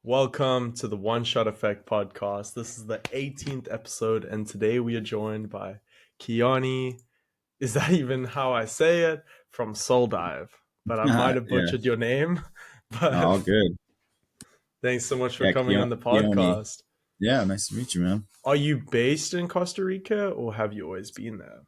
Welcome to the One Shot Effect podcast. This is the 18th episode, and today we are joined by Keoni. Is that even how I say it? From Soul Dive. But I might have Yeah, butchered your name. no, But all good. thanks so much for Yeah, coming on the Keoni. podcast. Yeah, nice to meet you, man. Are you based in Costa Rica or have you always been there?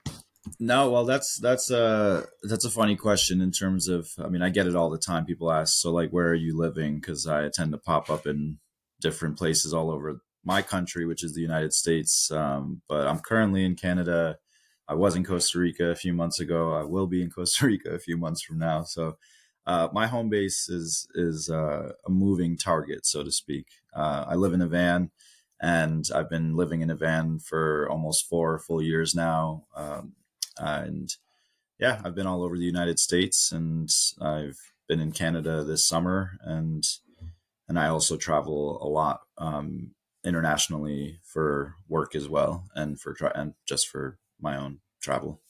No, well, that's a funny question in terms of. I mean, I get it all the time. People ask, so like, where are you living? Because I tend to pop up in different places all over my country, which is the United States. But I'm currently in Canada. I was in Costa Rica a few months ago. I will be in Costa Rica a few months from now. So, my home base is a moving target, so to speak. I live in a van, and I've been living in a van for almost 4 full years now. And yeah, I've been all over the United States, and I've been in Canada this summer, and I also travel a lot internationally for work as well, and and just for my own travel.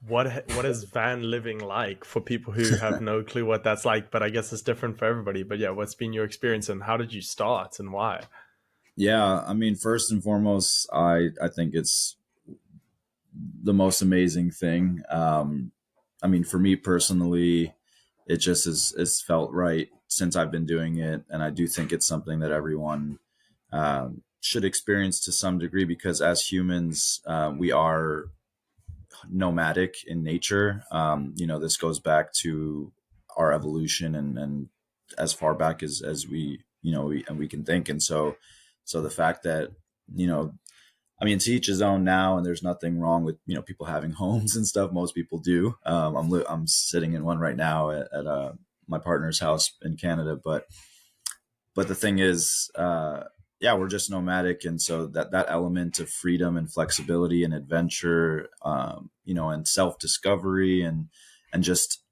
What is van living like for people who have no clue what that's like? But I guess it's different for everybody. But yeah, what's been your experience and how did you start and why? Yeah, I mean, first and foremost, I think it's the most amazing thing. I mean, for me personally, it just is it's felt right since I've been doing it, and I do think it's something that everyone should experience to some degree because as humans, we are nomadic in nature. This goes back to our evolution and as far back as we and we can think, and so the fact that you know I mean, to each his own now, and there's nothing wrong with people having homes and stuff. Most people do. I'm sitting in one right now at my partner's house in Canada, but the thing is, yeah, we're just nomadic, and so that element of freedom and flexibility and adventure, and self discovery and just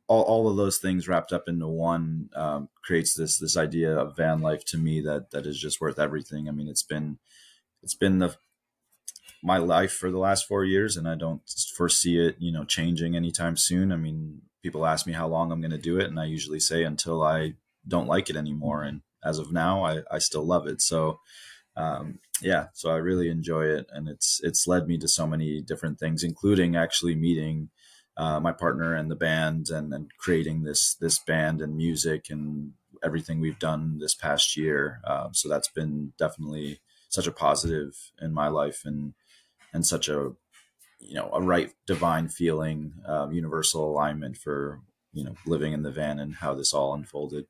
all of those things wrapped up into one creates this idea of van life to me that is just worth everything. I mean, it's been the my life for the last 4 years, and I don't foresee it, changing anytime soon. I mean, people ask me how long I'm going to do it, and I usually say until I don't like it anymore. And as of now, I still love it. So, yeah, so I really enjoy it, and it's led me to so many different things, including actually meeting my partner and the band, and creating this band and music and everything we've done this past year. So that's been definitely such a positive in my life, and such a right divine feeling, universal alignment for living in the van and how this all unfolded.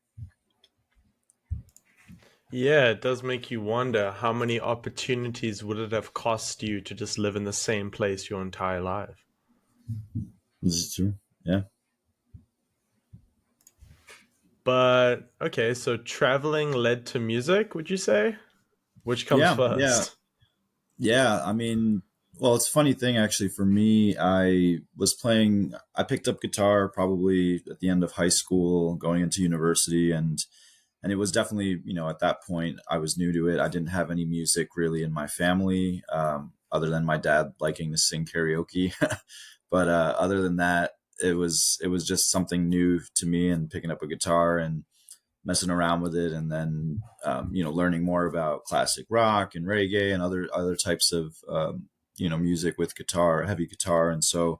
Yeah, it does make you wonder how many opportunities would it have cost you to just live in the same place your entire life? This is true. Yeah. But okay, so traveling led to music, would you say? Which comes Yeah. Yeah. first? Yeah. I mean, well, it's a funny thing actually for me. I picked up guitar probably at the end of high school, going into university, and it was definitely, at that point I was new to it. I didn't have any music really in my family, other than my dad liking to sing karaoke. But other than that, it was just something new to me, and picking up a guitar and messing around with it, and then learning more about classic rock and reggae and other types of music with guitar, heavy guitar. And so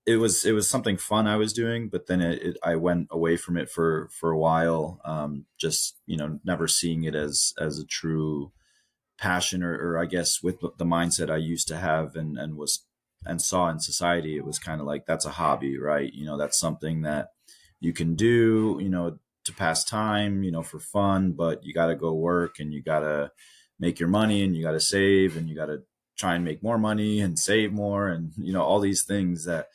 it was something fun I was doing, but then I went away from it for a while, just never seeing it as a true passion, or I guess with the mindset I used to have, and saw in society. It was kind of like, that's a hobby, right? That's something that you can do, to pass time, for fun, but you got to go work, and you got to make your money, and you got to save, and you got to try and make more money and save more, and all these things that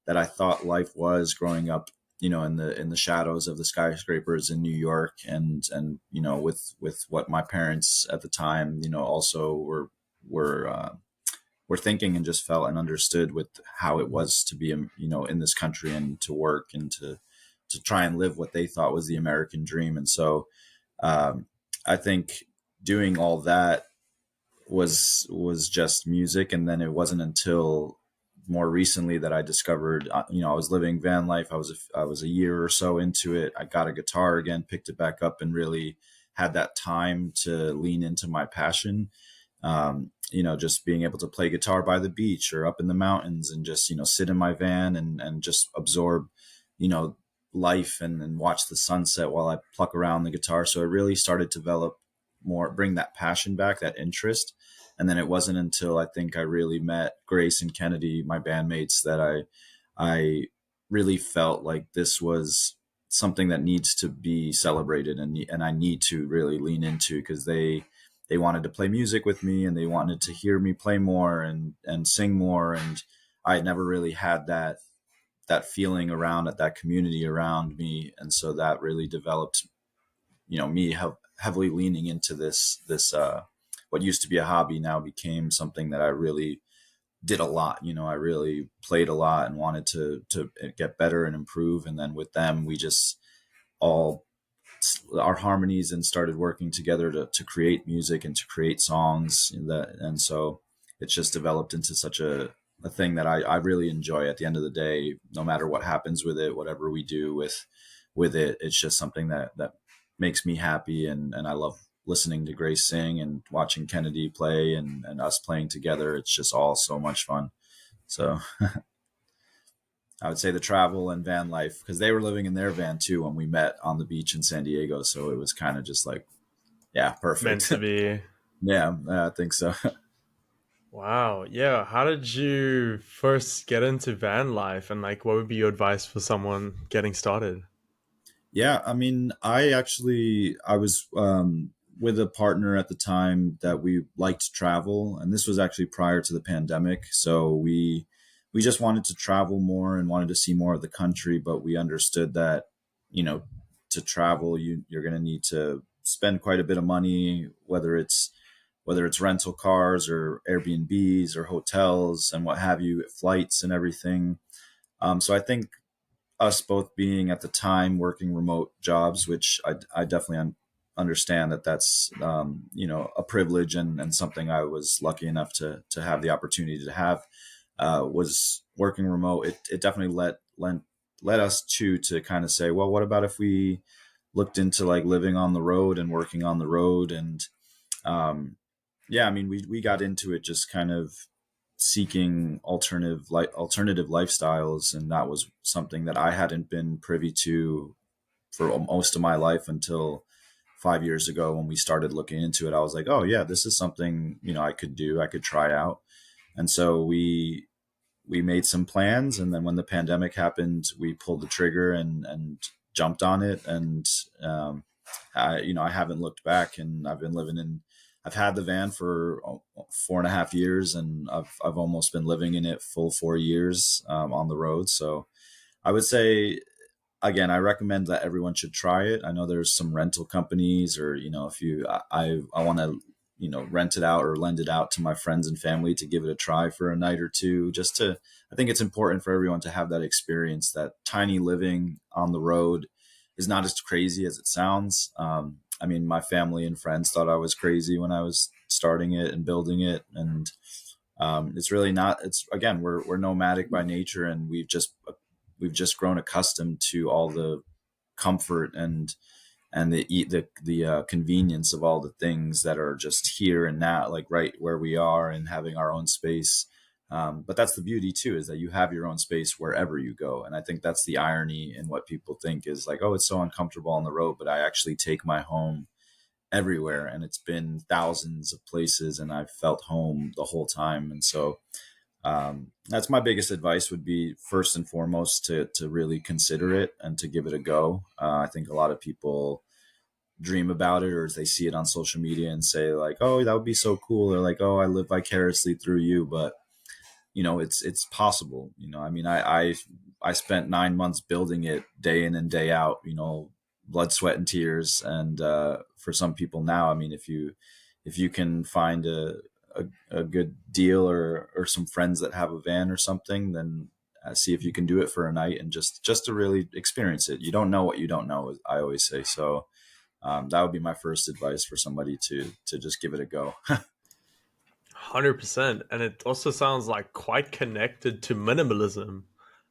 I thought life was growing up, in the shadows of the skyscrapers in New York, and with what my parents at the time, also were thinking, and just felt and understood with how it was to be, in this country, and to work, and to try and live what they thought was the American dream. And so, I think doing all that was just music. And then it wasn't until more recently that I discovered, I was living van life. I was a year or so into it. I got a guitar again, picked it back up, and really had that time to lean into my passion. Just being able to play guitar by the beach or up in the mountains and just, sit in my van and just absorb, you know, life and watch the sunset while I pluck around the guitar. So it really started to develop more, bring that passion back, that interest. And then it wasn't until I think I really met Grace and Kennedy, my bandmates, that I really felt like this was something that needs to be celebrated and I need to really lean into, because they wanted to play music with me and they wanted to hear me play more and sing more. And I had never really had that feeling around it, that community around me. And so that really developed, me heavily leaning into this, what used to be a hobby now became something that I really did a lot. I really played a lot and wanted to get better and improve. And then with them, we just all our harmonies and started working together to create music and to create songs and so it's just developed into such a thing that I really enjoy. At the end of the day, no matter what happens with it, whatever we do with it, it's just something that makes me happy. And I love listening to Grace sing and watching Kennedy play and us playing together. It's just all so much fun. So I would say the travel and van life, because they were living in their van too when we met on the beach in San Diego. So it was kind of just like, yeah, Meant perfect. to be. Yeah, I think so. Wow. Yeah. How did you first get into van life, and like what would be your advice for someone getting started? Yeah, I mean, I was with a partner at the time that we liked to travel, and this was actually prior to the pandemic. So we just wanted to travel more and wanted to see more of the country, but we understood that, you know, to travel, you're going to need to spend quite a bit of money, whether it's rental cars or Airbnbs or hotels and what have you, flights and everything. So I think us both being at the time working remote jobs, which I definitely understand that that's a privilege and something I was lucky enough to have the opportunity to have, was working remote. It definitely led us to kind of say, well, what about if we looked into like living on the road and working on the road. And um, yeah, I mean, we got into it just kind of seeking alternative lifestyles, and that was something that I hadn't been privy to for most of my life until 5 years ago when we started looking into it. I was like, oh yeah, this is something I could do, I could try out. And so we made some plans, and then when the pandemic happened, we pulled the trigger and jumped on it. And I haven't looked back, and I've had the van for 4.5 years, and I've almost been living in it full 4 years on the road. So I would say, again, I recommend that everyone should try it. I know there's some rental companies, or if you I want to rent it out or lend it out to my friends and family to give it a try for a night or two. I think it's important for everyone to have that experience. That tiny living on the road is not as crazy as it sounds. I mean, my family and friends thought I was crazy when I was starting it and building it, and it's really not. It's, again, we're nomadic by nature, and we've just grown accustomed to all the comfort and the convenience of all the things that are just here and now, like right where we are, and having our own space. But that's the beauty too, is that you have your own space wherever you go. And I think that's the irony in what people think is like, oh, it's so uncomfortable on the road, but I actually take my home everywhere, and it's been thousands of places, and I've felt home the whole time. And so that's my biggest advice, would be first and foremost to really consider it and to give it a go. I think a lot of people dream about it, or they see it on social media and say like, oh, that would be so cool, or like, oh, I live vicariously through you. But it's possible. I mean, I spent 9 months building it day in and day out, blood, sweat, and tears. And for some people now, I mean, if you can find a good deal, or some friends that have a van or something, then see if you can do it for a night, and just to really experience it. You don't know what you don't know, I always say. So that would be my first advice for somebody to just give it a go. 100%. And it also sounds like quite connected to minimalism.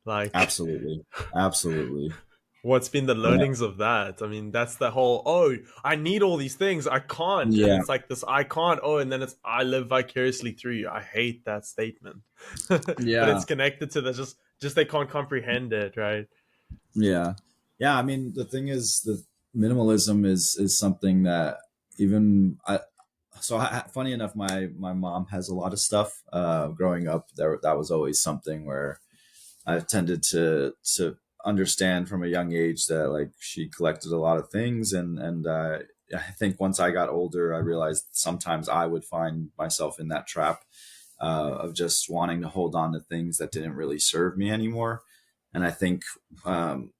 Like, Absolutely, absolutely. what's been the Yeah, learnings of that? I mean, that's the whole, oh, I need all these things. I can't. And yeah, it's like this, I can't. Oh, and then it's, I live vicariously through you. I hate that statement. But yeah, it's connected to that, just they can't comprehend it, right? yeah, yeah. I mean, the thing is, the minimalism is something that even I. So funny enough, my mom has a lot of stuff. Growing up, that was always something where I've tended to understand from a young age that like she collected a lot of things, and I think once I got older, I realized sometimes I would find myself in that trap of just wanting to hold on to things that didn't really serve me anymore. And I think um,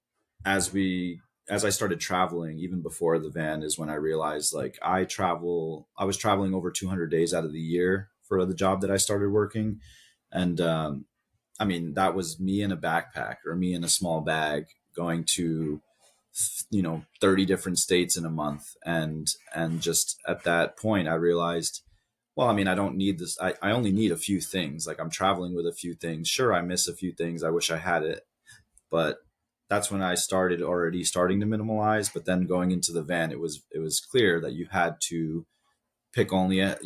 as we as I started traveling, even before the van, is when I realized like I was traveling over 200 days out of the year for the job that I started working, and I mean, that was me in a backpack or me in a small bag going to 30 different states in a month, and just at that point I realized, well, I mean, I don't need this. I only need a few things. Like, I'm traveling with a few things. Sure, I miss a few things, I wish I had it, but that's when I started already starting to minimalize. But then going into the van, it was clear that you had to pick only a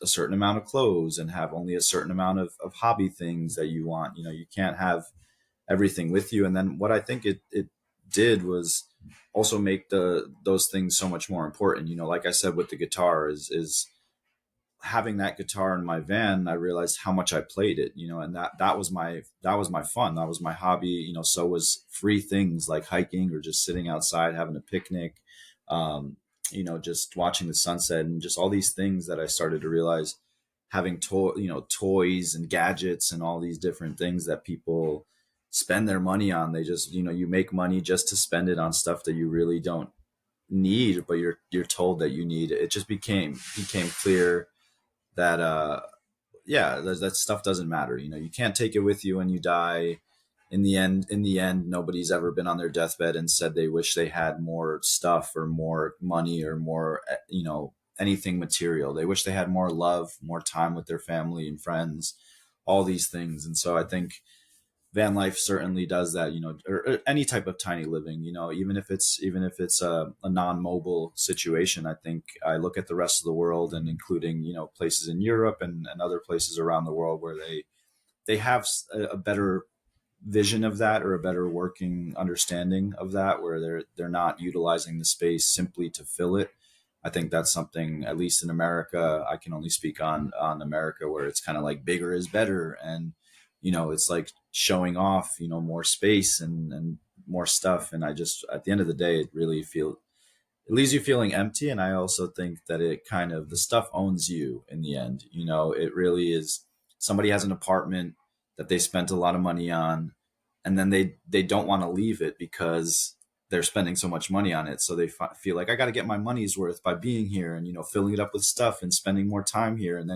certain amount of clothes and have only a certain amount of hobby things that you want. You can't have everything with you. And then what I think it did was also make those things so much more important. Like I said with the guitar, is having that guitar in my van. I realized how much I played it, and that was my fun, that was my hobby. So was free things like hiking or just sitting outside having a picnic, um, just watching the sunset, and just all these things that I started to realize, having toys and gadgets and all these different things that people spend their money on. They just, you make money just to spend it on stuff that you really don't need, but you're told that you need. It just became clear that yeah, that stuff doesn't matter. You can't take it with you when you die. In the end, nobody's ever been on their deathbed and said they wish they had more stuff or more money or more, anything material. They wish they had more love, more time with their family and friends, all these things. And so I think van life certainly does that, or any type of tiny living, even if it's a non-mobile situation. I think I look at the rest of the world, and including, places in Europe and other places around the world, where they have a better vision of that, or a better working understanding of that, where they're not utilizing the space simply to fill it. I think that's something, at least in America, I can only speak on America, where it's kind of like bigger is better, and it's like showing off, more space and more stuff. And I just, at the end of the day, it leaves you feeling empty. And I also think that it kind of, the stuff owns you in the end. It really is. Somebody has an apartment that they spent a lot of money on, and then they don't want to leave it because they're spending so much money on it. So they feel like, I got to get my money's worth by being here, and filling it up with stuff and spending more time here. And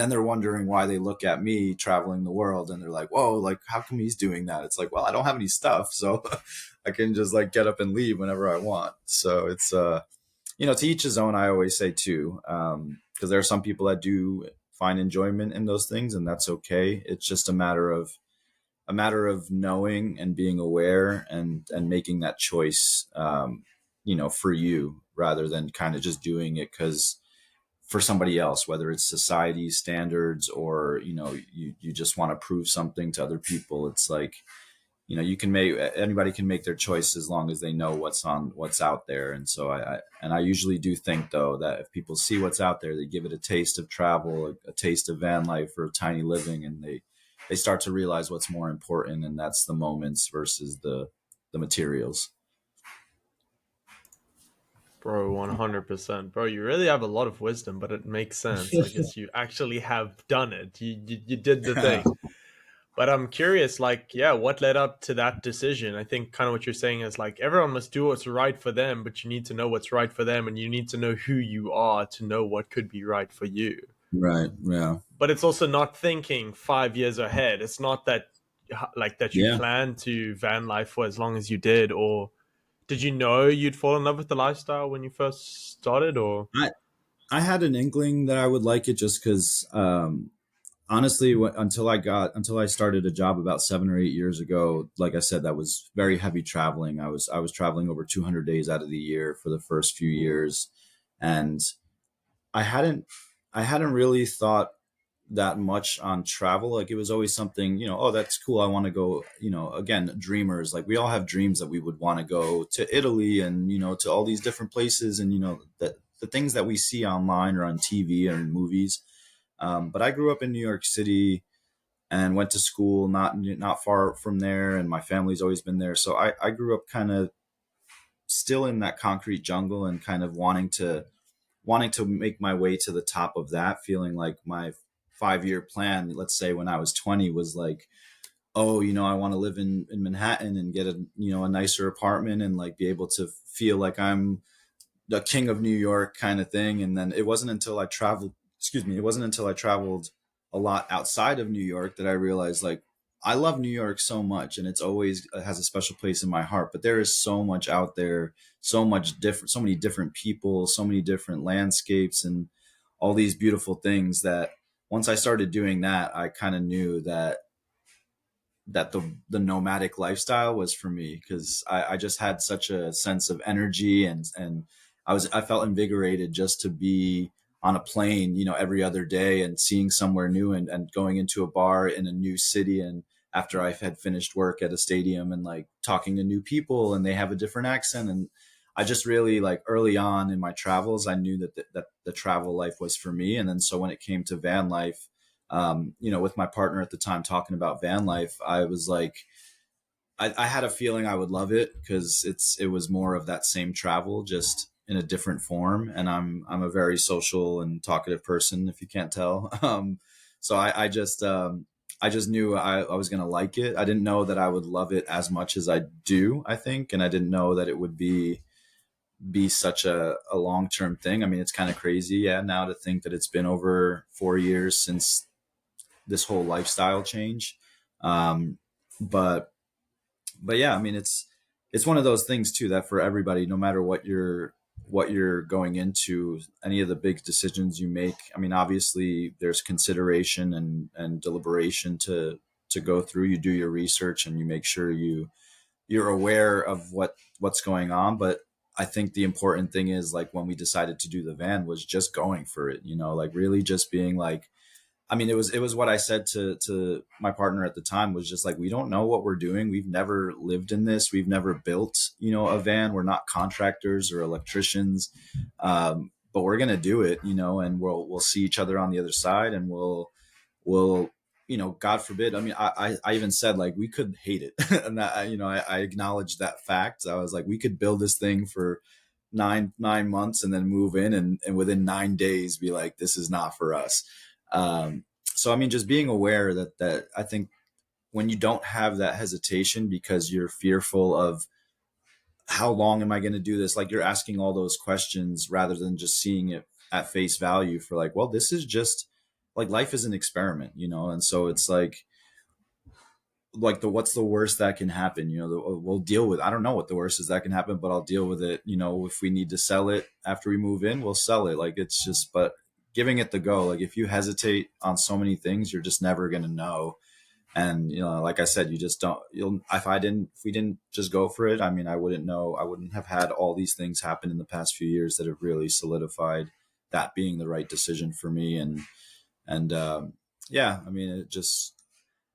then they're wondering why they look at me traveling the world, and they're like, whoa, like, how come he's doing that? It's like, well, I don't have any stuff, so I can just like get up and leave whenever I want. So it's to each his own, I always say too, because there are some people that do find enjoyment in those things, and that's okay. It's just a matter of knowing and being aware, and making that choice, for you, rather than kind of just doing it because for somebody else, whether it's society's standards, or you just want to prove something to other people. It's like, anybody can make their choice as long as they know what's out there. And so I usually do think, though, that if people see what's out there, they give it a taste of travel, a taste of van life or tiny living, and they start to realize what's more important, and that's the moments versus the materials. Bro, 100%. Bro, you really have a lot of wisdom, but it makes sense. I guess you actually have done it. You did the thing. But I'm curious, like, yeah, what led up to that decision? I think kind of what you're saying is like everyone must do what's right for them, but you need to know what's right for them, and you need to know who you are to know what could be right for you. Right. Yeah. But it's also not thinking 5 years ahead. It's not that like that you Yeah. plan to van life for as long as you did, or did you know you'd fall in love with the lifestyle when you first started, or? I had an inkling that I would like it just because, honestly, until I started a job about 7 or 8 years ago, like I said, that was very heavy traveling. I was traveling over 200 days out of the year for the first few years, and I hadn't I hadn't really thought that much on travel. Like it was always something, oh, that's cool. I want to go, again, dreamers, like we all have dreams that we would want to go to Italy and, to all these different places. And, that the things that we see online or on TV or in movies. But I grew up in New York City and went to school not far from there. And my family's always been there. So I grew up kind of still in that concrete jungle and kind of wanting to make my way to the top of that, feeling like my 5 year plan, let's say when I was 20, was like, oh, I want to live in Manhattan and get a nicer apartment and like be able to feel like I'm the king of New York kind of thing. And then it wasn't until I traveled, excuse me, it wasn't until I traveled a lot outside of New York that I realized like I love New York so much and it's always has a special place in my heart, but there is so much out there, so many different people, so many different landscapes and all these beautiful things that once I started doing that, I kind of knew that the nomadic lifestyle was for me because I just had such a sense of energy and I felt invigorated just to be on a plane, every other day and seeing somewhere new and going into a bar in a new city and after I had finished work at a stadium and like talking to new people and they have a different accent and I just really like early on in my travels I knew that the travel life was for me and then so when it came to van life, with my partner at the time talking about van life, I was like, I had a feeling I would love it because it was more of that same travel, just in a different form. And I'm a very social and talkative person, if you can't tell. So I just knew I was gonna like it. I didn't know that I would love it as much as I do, I think, and I didn't know that it would be such a long term thing. I mean, it's kind of crazy, yeah, now to think that it's been over 4 years since this whole lifestyle change. Um, but yeah, I mean, it's one of those things too that for everybody, no matter what you're going into, any of the big decisions you make. I mean, obviously there's consideration and deliberation to go through. You do your research and you make sure you're aware of what's going on. But I think the important thing is like when we decided to do the van was just going for it, like really just being like, I mean, it was what I said to my partner at the time was just like, we don't know what we're doing. We've never lived in this. We've never built, a van. We're not contractors or electricians, but we're gonna do it, and we'll see each other on the other side, and we'll God forbid. I mean, I even said like we could hate it, and that I acknowledged that fact. I was like, we could build this thing for nine months and then move in and within 9 days be like, this is not for us. So I mean, just being aware that I think when you don't have that hesitation because you're fearful of how long am I going to do this, like you're asking all those questions rather than just seeing it at face value for like, well, this is just like life is an experiment, and so it's like the what's the worst that can happen, we'll deal with. I don't know what the worst is that can happen, but I'll deal with it. If we need to sell it after we move in, we'll sell it. Like it's just, but giving it the go, like if you hesitate on so many things, you're just never going to know. And like I said, you just don't, you'll if we didn't just go for it, I mean, I wouldn't know. I wouldn't have had all these things happen in the past few years that have really solidified that being the right decision for me. And yeah, I mean, it just,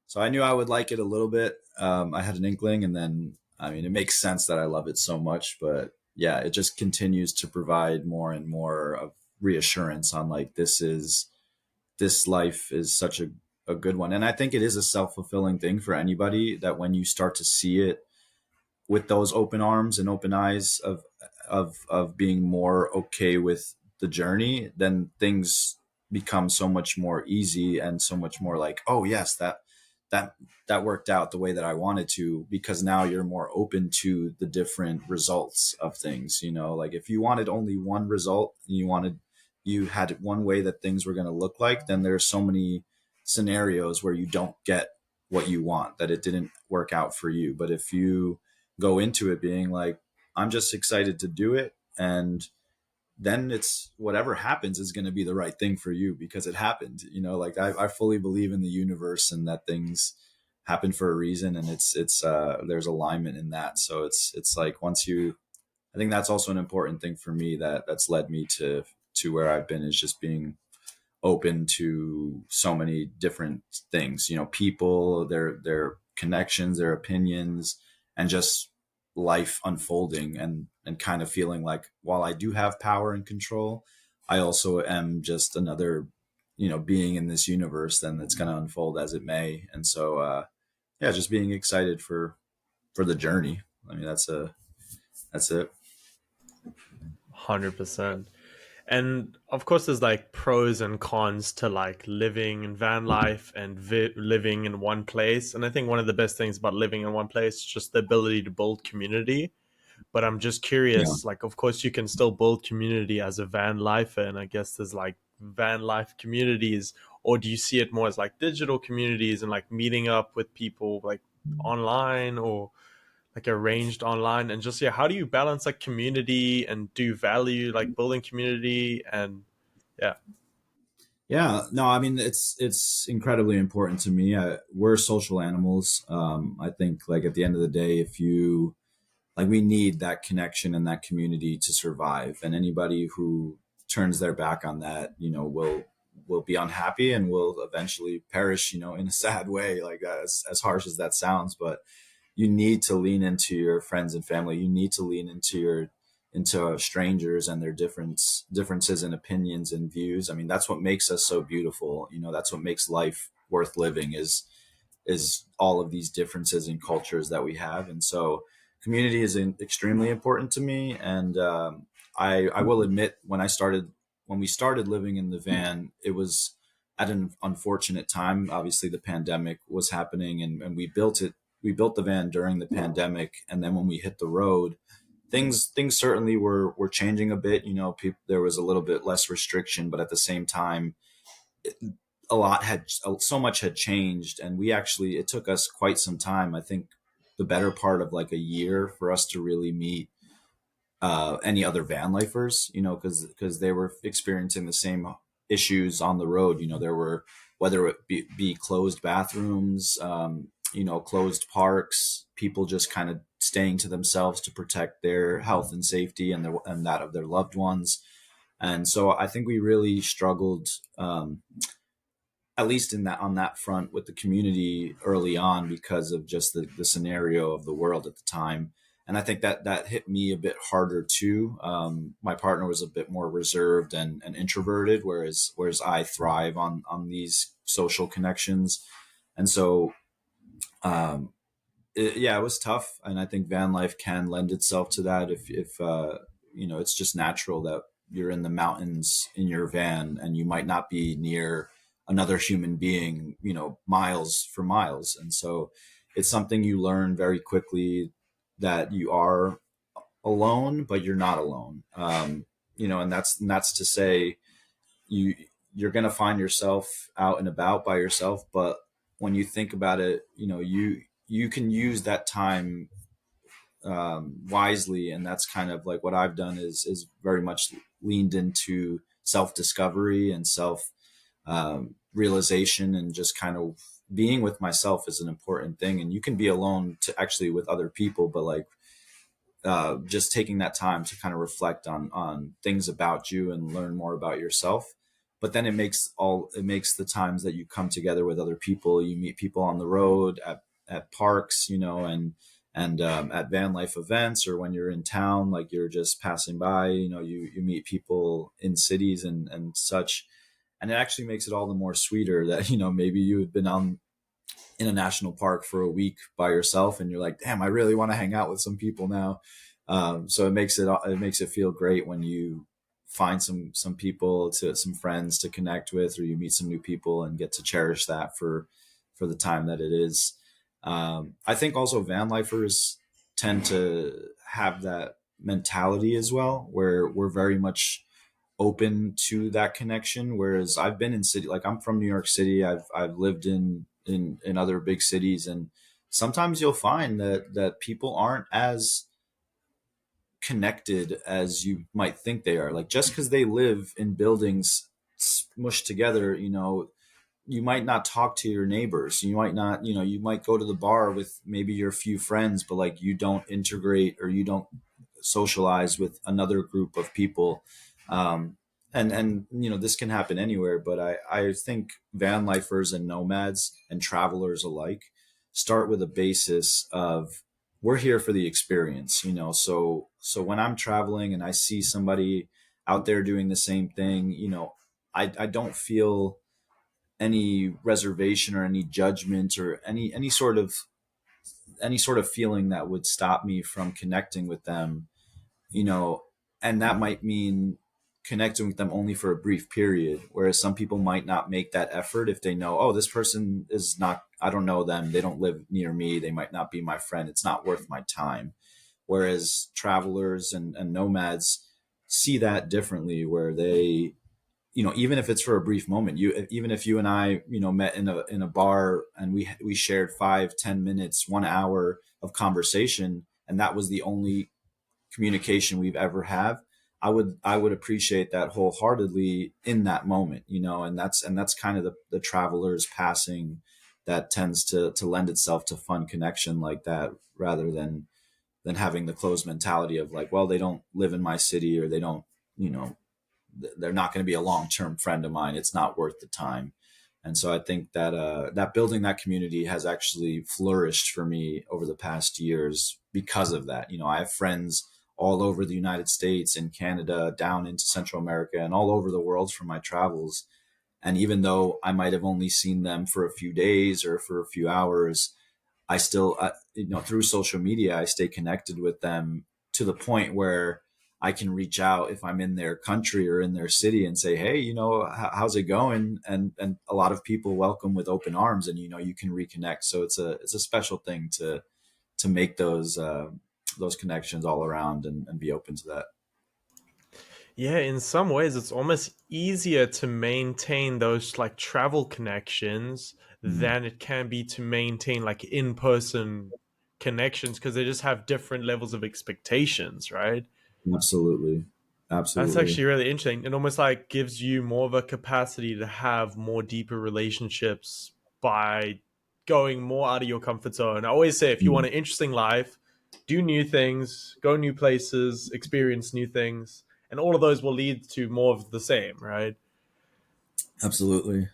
so I knew I would like it a little bit. I had an inkling, and then I mean, it makes sense that I love it so much. But yeah, it just continues to provide more and more of reassurance on like this life is such a good one, and I think it is a self fulfilling thing for anybody that when you start to see it with those open arms and open eyes of being more okay with the journey, then things become so much more easy and so much more like, oh yes, that that worked out the way that I wanted to, because now you're more open to the different results of things. Like if you wanted only one result and you had one way that things were going to look like, then there's so many scenarios where you don't get what you want, that it didn't work out for you. But if you go into it being like, I'm just excited to do it, and then it's whatever happens is going to be the right thing for you because it happened. Like I fully believe in the universe and that things happen for a reason, and it's there's alignment in that. So it's like once you, I think that's also an important thing for me that's led me to where I've been, is just being open to so many different things, people, their connections, their opinions, and just life unfolding, and kind of feeling like while I do have power and control, I also am just another, being in this universe then that's going to unfold as it may. And so yeah, just being excited for the journey. I mean, that's it. 100%. And of course, there's like pros and cons to like living in van life and living in one place. And I think one of the best things about living in one place is just the ability to build community. But I'm just Yeah. curious, like, of course, you can still build community as a van lifer. And I guess there's like van life communities, or do you see it more as like digital communities and like meeting up with people like online or like arranged online? And just, yeah, how do you balance like community and do value like building community? And yeah. Yeah, no, I mean it's incredibly important to me. We're social animals. I think like at the end of the day, if you like, we need that connection and that community to survive. And anybody who turns their back on that, will be unhappy and will eventually perish, in a sad way. Like as harsh as that sounds, but you need to lean into your friends and family. You need to lean into strangers and their differences and opinions and views. I mean, that's what makes us so beautiful. That's what makes life worth living, is all of these differences in cultures that we have. And so community is extremely important to me. And I will admit, when we started living in the van, it was at an unfortunate time. Obviously the pandemic was happening, and we built the van during the pandemic. And then when we hit the road, things certainly were changing a bit. There was a little bit less restriction, but at the same time, a lot had so much had changed, and it took us quite some time. I think the better part of like a year for us to really meet any other van lifers, because they were experiencing the same issues on the road. There were, whether it be closed bathrooms, closed parks, people just kind of staying to themselves to protect their health and safety and that of their loved ones. And so I think we really struggled, at least on that front, with the community early on, because of just the scenario of the world at the time. And I think that hit me a bit harder too. My partner was a bit more reserved and introverted, whereas I thrive on these social connections. And so yeah, it was tough. And I think van life can lend itself to that. If it's just natural that you're in the mountains in your van and you might not be near another human being, miles for miles. And so it's something you learn very quickly, that you are alone, but you're not alone. And that's to say, you you're going to find yourself out and about by yourself. But when you think about it, you can use that time wisely. And that's kind of like what I've done, is very much leaned into self discovery and self realization, and just kind of being with myself is an important thing. And you can be alone to actually with other people, but like just taking that time to kind of reflect on things about you and learn more about yourself. But then it makes the times that you come together with other people, you meet people on the road, at parks, and at van life events, or when you're in town, like you're just passing by, you meet people in cities and such. And it actually makes it all the more sweeter that, maybe you had been on in a national park for a week by yourself, and you're like, damn, I really want to hang out with some people now. So it makes it feel great when you find some people, some friends to connect with, or you meet some new people and get to cherish that for the time that it is. I think also van lifers tend to have that mentality as well, where we're very much open to that connection. Whereas I've been in city, like I'm from New York City. I've lived in other big cities, and sometimes you'll find that people aren't as connected as you might think they are. Like just because they live in buildings smushed together, you might not talk to your neighbors. You might not, you might go to the bar with maybe your few friends, but like you don't integrate or you don't socialize with another group of people. And this can happen anywhere, but I think van lifers and nomads and travelers alike start with a basis of we're here for the experience, so when I'm traveling and I see somebody out there doing the same thing, I don't feel any reservation or any judgment or any sort of feeling that would stop me from connecting with them, you know, and that might mean connecting with them only for a brief period. Whereas some people might not make that effort if they know, oh, this person is not, I don't know them. They don't live near me. They might not be my friend. It's not worth my time. Whereas travelers and nomads see that differently, where they, even if it's for a brief moment, even if you and I, met in a bar and we shared 5-10 minutes, 1 hour of conversation, and that was the only communication we've ever have, I would appreciate that wholeheartedly in that moment, and that's kind of the traveler's passing that tends to lend itself to fun connection like that, rather than having the closed mentality of like, well, they don't live in my city, or they don't, you know, they're not going to be a long-term friend of mine. It's not worth the time. And so I think that building that community has actually flourished for me over the past years because of that. I have friends all over the United States and Canada, down into Central America, and all over the world from my travels. And even though I might have only seen them for a few days or for a few hours, I still, through social media, I stay connected with them to the point where I can reach out if I'm in their country or in their city and say, hey, how's it going? And a lot of people welcome with open arms, and, you can reconnect. So it's a special thing to make those connections all around and be open to that. Yeah, in some ways, it's almost easier to maintain those like travel connections Mm, than it can be to maintain like in person connections because they just have different levels of expectations, right? absolutely. That's Absolutely. actually really interesting. It almost like gives you more of a capacity to have more deeper relationships by going more out of your comfort zone. I always say if you want Mm, an interesting life, do new things, go new places, experience new things, and all of those will lead to more of the same, right? absolutely.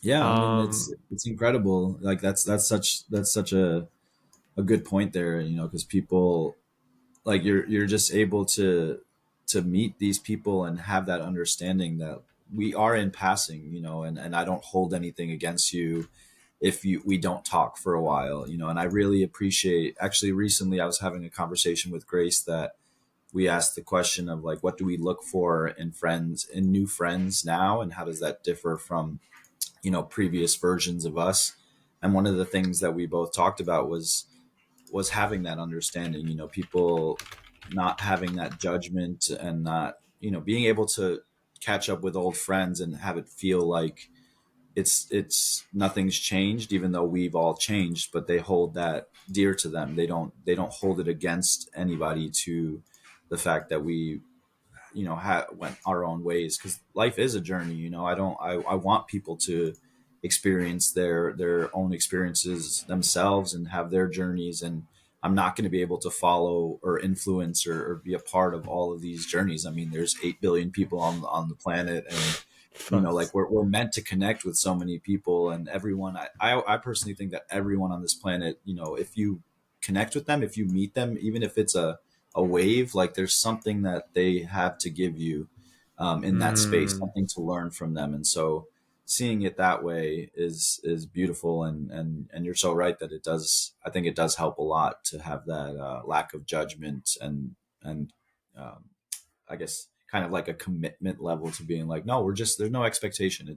Yeah, I mean, it's Um, it's incredible. Like that's such a good point there, because people, like, you're just able to meet these people and have that understanding that we are in passing, and I don't hold anything against you if we don't talk for a while, and I really appreciate, actually recently I was having a conversation with Grace that we asked the question of like, what do we look for in new friends now, and how does that differ from, previous versions of us? And one of the things that we both talked about was having that understanding, people not having that judgment, and not, being able to catch up with old friends and have it feel like it's nothing's changed, even though we've all changed, but they hold that dear to them. They don't hold it against anybody, to the fact that we, went our own ways, because life is a journey. I want people to experience their own experiences themselves and have their journeys, and I'm not going to be able to follow or influence or be a part of all of these journeys. I mean, there's 8 billion people on the planet, and like we're meant to connect with so many people, and everyone. I personally think that everyone on this planet, if you connect with them, if you meet them, even if it's a wave, like there's something that they have to give you, in that space, mm, something to learn from them. And so seeing it that way is beautiful. And you're so right that it does, I think it does help a lot to have that lack of judgment, and um, I guess kind of like a commitment level to being like, no, there's no expectation.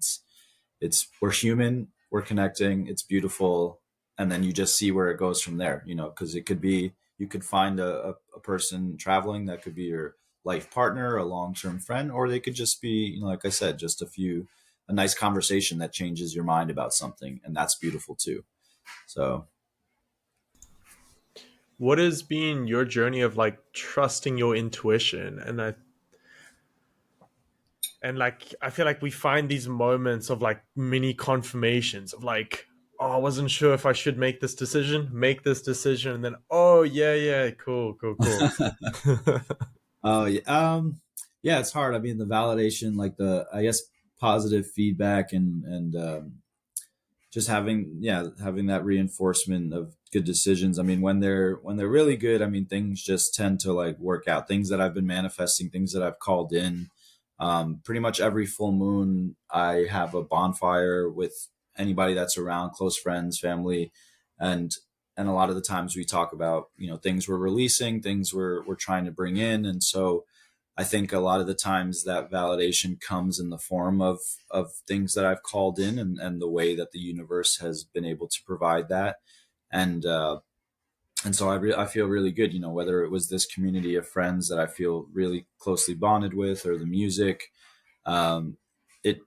We're human, we're connecting, it's beautiful. And then you just see where it goes from there, because it could be, you could find a person traveling that could be your life partner, a long-term friend, or they could just be, like I said, just a nice conversation that changes your mind about something. And that's beautiful too. So, what has been your journey of like trusting your intuition? And like I feel like we find these moments of like mini confirmations of like, oh, I wasn't sure if I should make this decision, and then oh yeah, yeah, cool, cool, cool. Oh yeah, yeah, it's hard. I mean, the validation, like the, I guess, positive feedback and just having that reinforcement of good decisions. I mean, when they're really good, I mean, things just tend to like work out. Things that I've been manifesting, things that I've called in. Pretty much every full moon, I have a bonfire with anybody that's around, close friends, family, and and a lot of the times we talk about, things we're releasing, things we're trying to bring in. And so I think a lot of the times that validation comes in the form of things that I've called in, and the way that the universe has been able to provide that. And and so I feel really good, whether it was this community of friends that I feel really closely bonded with, or the music. Um, it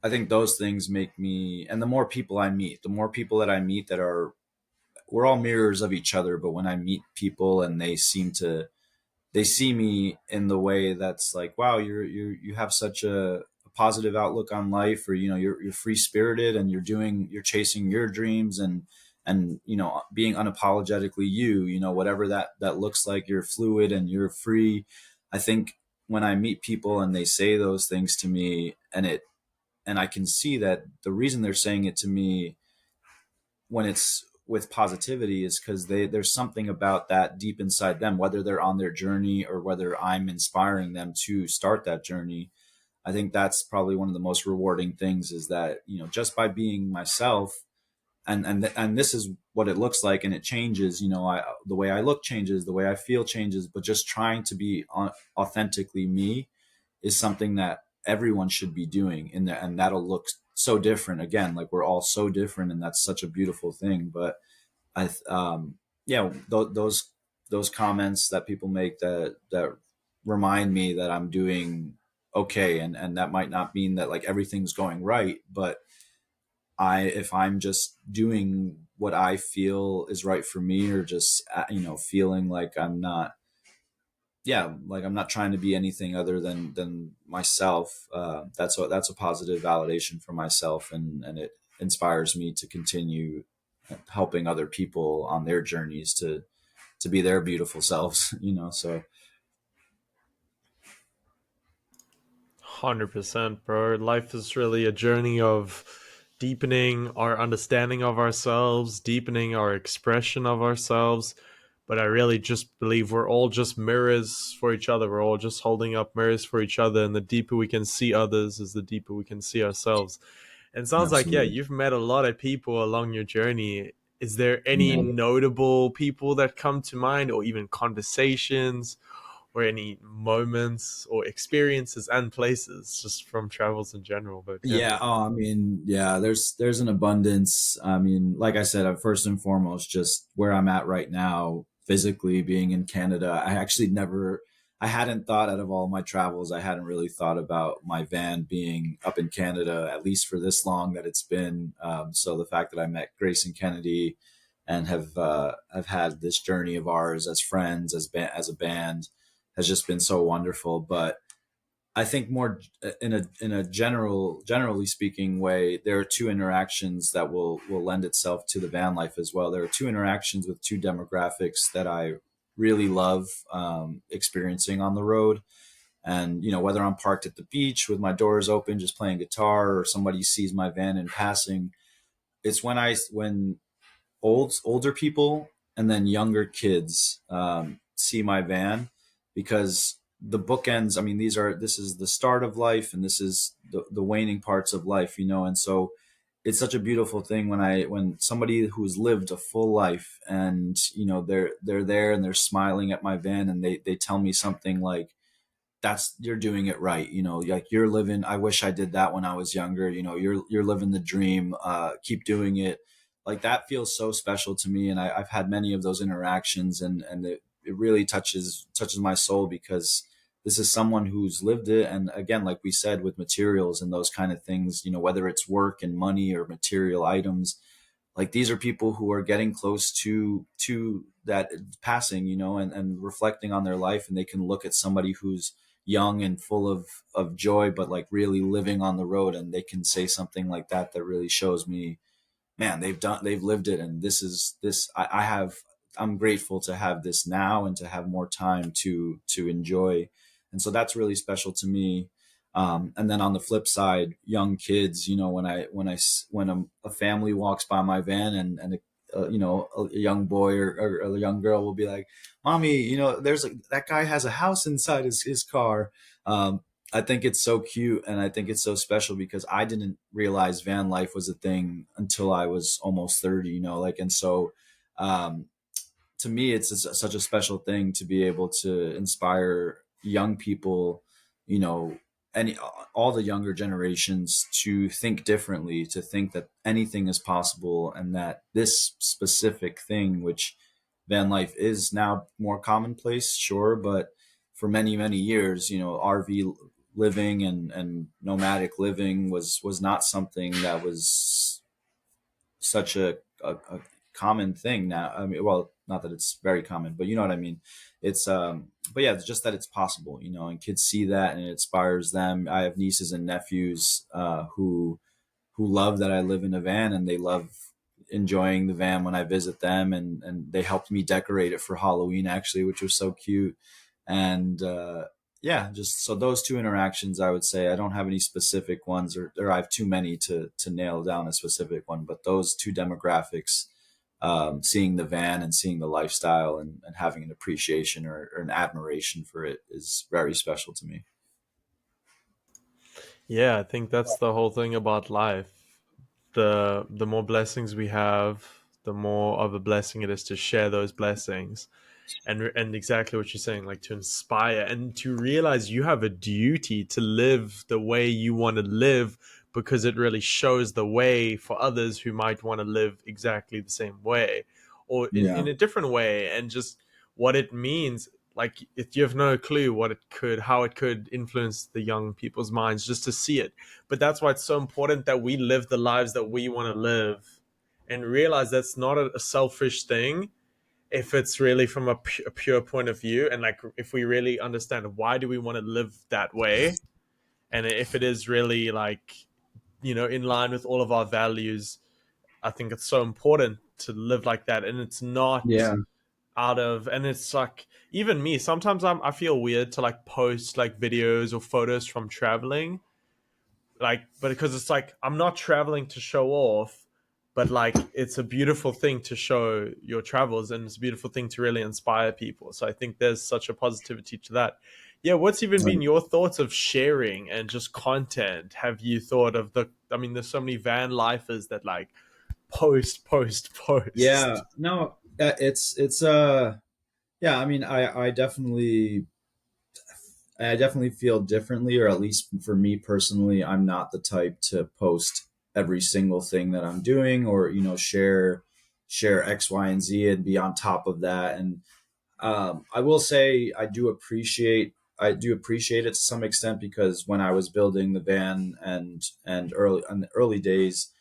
I think those things make me, and the more people I meet, the more people that I meet that are, we're all mirrors of each other. But when I meet people and they see me in the way that's like, wow, you have such a positive outlook on life, or you're free spirited, and you're chasing your dreams, and being unapologetically you, whatever that looks like. You're fluid and you're free. I think when I meet people and they say those things to me, and I can see that the reason they're saying it to me when it's with positivity is because there's something about that deep inside them, whether they're on their journey or whether I'm inspiring them to start that journey. I think that's probably one of the most rewarding things, is that, just by being myself, and this is what it looks like, and it changes. The way I look changes, the way I feel changes, but just trying to be authentically me is something that everyone should be doing in there, and that'll look so different. Again, like, we're all so different, and that's such a beautiful thing. But I yeah, those comments that people make, that remind me that I'm doing okay, and that might not mean that like everything's going right, but if I'm just doing what I feel is right for me, or just feeling like I'm not, yeah, like I'm not trying to be anything other than myself. That's a positive validation for myself, and it inspires me to continue helping other people on their journeys to be their beautiful selves. So 100%, bro. Life is really a journey of deepening our understanding of ourselves, deepening our expression of ourselves. But I really just believe we're all just mirrors for each other. We're all just holding up mirrors for each other. And the deeper we can see others is the deeper we can see ourselves. And it sounds like, yeah, absolutely. you've met a lot of people along your journey. Is there any Yeah. notable people that come to mind, or even conversations, or any moments or experiences and places just from travels in general? But yeah. Yeah. Oh, I mean, yeah, there's an abundance. I mean, like I said, first and foremost, just where I'm at right now, physically being in Canada. I hadn't thought, out of all my travels, I hadn't really thought about my van being up in Canada, at least for this long that it's been. So the fact that I met Grace and Kennedy, and have had this journey of ours as friends, as a band, has just been so wonderful. But I think more in a generally speaking way, there are two interactions that will lend itself to the van life as well. There are two interactions with two demographics that I really love experiencing on the road. And whether I'm parked at the beach with my doors open, just playing guitar, or somebody sees my van in passing, it's when older people and then younger kids see my van, because the bookends, I mean, this is the start of life, and this is the waning parts of life, and so it's such a beautiful thing when somebody who's lived a full life, and they're there and they're smiling at my van, and they tell me something like, that's, you're doing it right, like, you're living, I wish I did that when I was younger, you're living the dream, keep doing it. Like, that feels so special to me, and I've had many of those interactions, and it really touches my soul, because this is someone who's lived it. And again, like we said, with materials and those kind of things, whether it's work and money or material items, like, these are people who are getting close to that passing, and reflecting on their life, and they can look at somebody who's young and full of joy, but like really living on the road, and they can say something like that really shows me, man, they've lived it. And I'm grateful to have this now and to have more time to enjoy. And so that's really special to me. And then on the flip side, young kids, when a family walks by my van, and a young boy or a young girl will be like, "Mommy, that guy has a house inside his car." I think it's so cute, and I think it's so special because I didn't realize van life was a thing until I was almost 30, and so, um, to me, it's such a special thing to be able to inspire young people, you know, any all the younger generations to think differently, to think that anything is possible, and that this specific thing, which van life is now more commonplace, sure, but for many many years, RV living and nomadic living was not something that was such a common thing now. I mean, well, not that it's very common, but you know what I mean. It's but yeah, it's just that it's possible, and kids see that and it inspires them. I have nieces and nephews who love that I live in a van, and they love enjoying the van when I visit them, and they helped me decorate it for Halloween actually, which was so cute. And yeah, just so those two interactions, I would say I don't have any specific ones, or I have too many to nail down a specific one, but those two demographics, seeing the van and seeing the lifestyle, and having an appreciation or an admiration for it is very special to me. Yeah, I think that's the whole thing about life. The more blessings we have, the more of a blessing it is to share those blessings. And exactly what you're saying, like to inspire and to realize you have a duty to live the way you want to live, because it really shows the way for others who might want to live exactly the same way, or Yeah. in a different way. And just what it means, like if you have no clue what it could, how it could influence the young people's minds just to see it. But that's why it's so important that we live the lives that we want to live, and realize that's not a selfish thing if it's really from a pure point of view, and like if we really understand why do we want to live that way, and if it is really like, in line with all of our values. I think it's so important to live like that, and it's not Yeah. out of, and it's like, even me sometimes I feel weird to like post like videos or photos from traveling, like, but because it's like I'm not traveling to show off, but like it's a beautiful thing to show your travels, and it's a beautiful thing to really inspire people. So I think there's such a positivity to that. Yeah, what's even been your thoughts of sharing and just content? Have you thought of I mean, there's so many van lifers that like Yeah. post. No, it's yeah, I mean, I definitely feel differently, or at least for me personally, I'm not the type to post every single thing that I'm doing, or share X, Y, and Z and be on top of that. And I will say I do appreciate it to some extent, because when I was building the van, and early in the early days,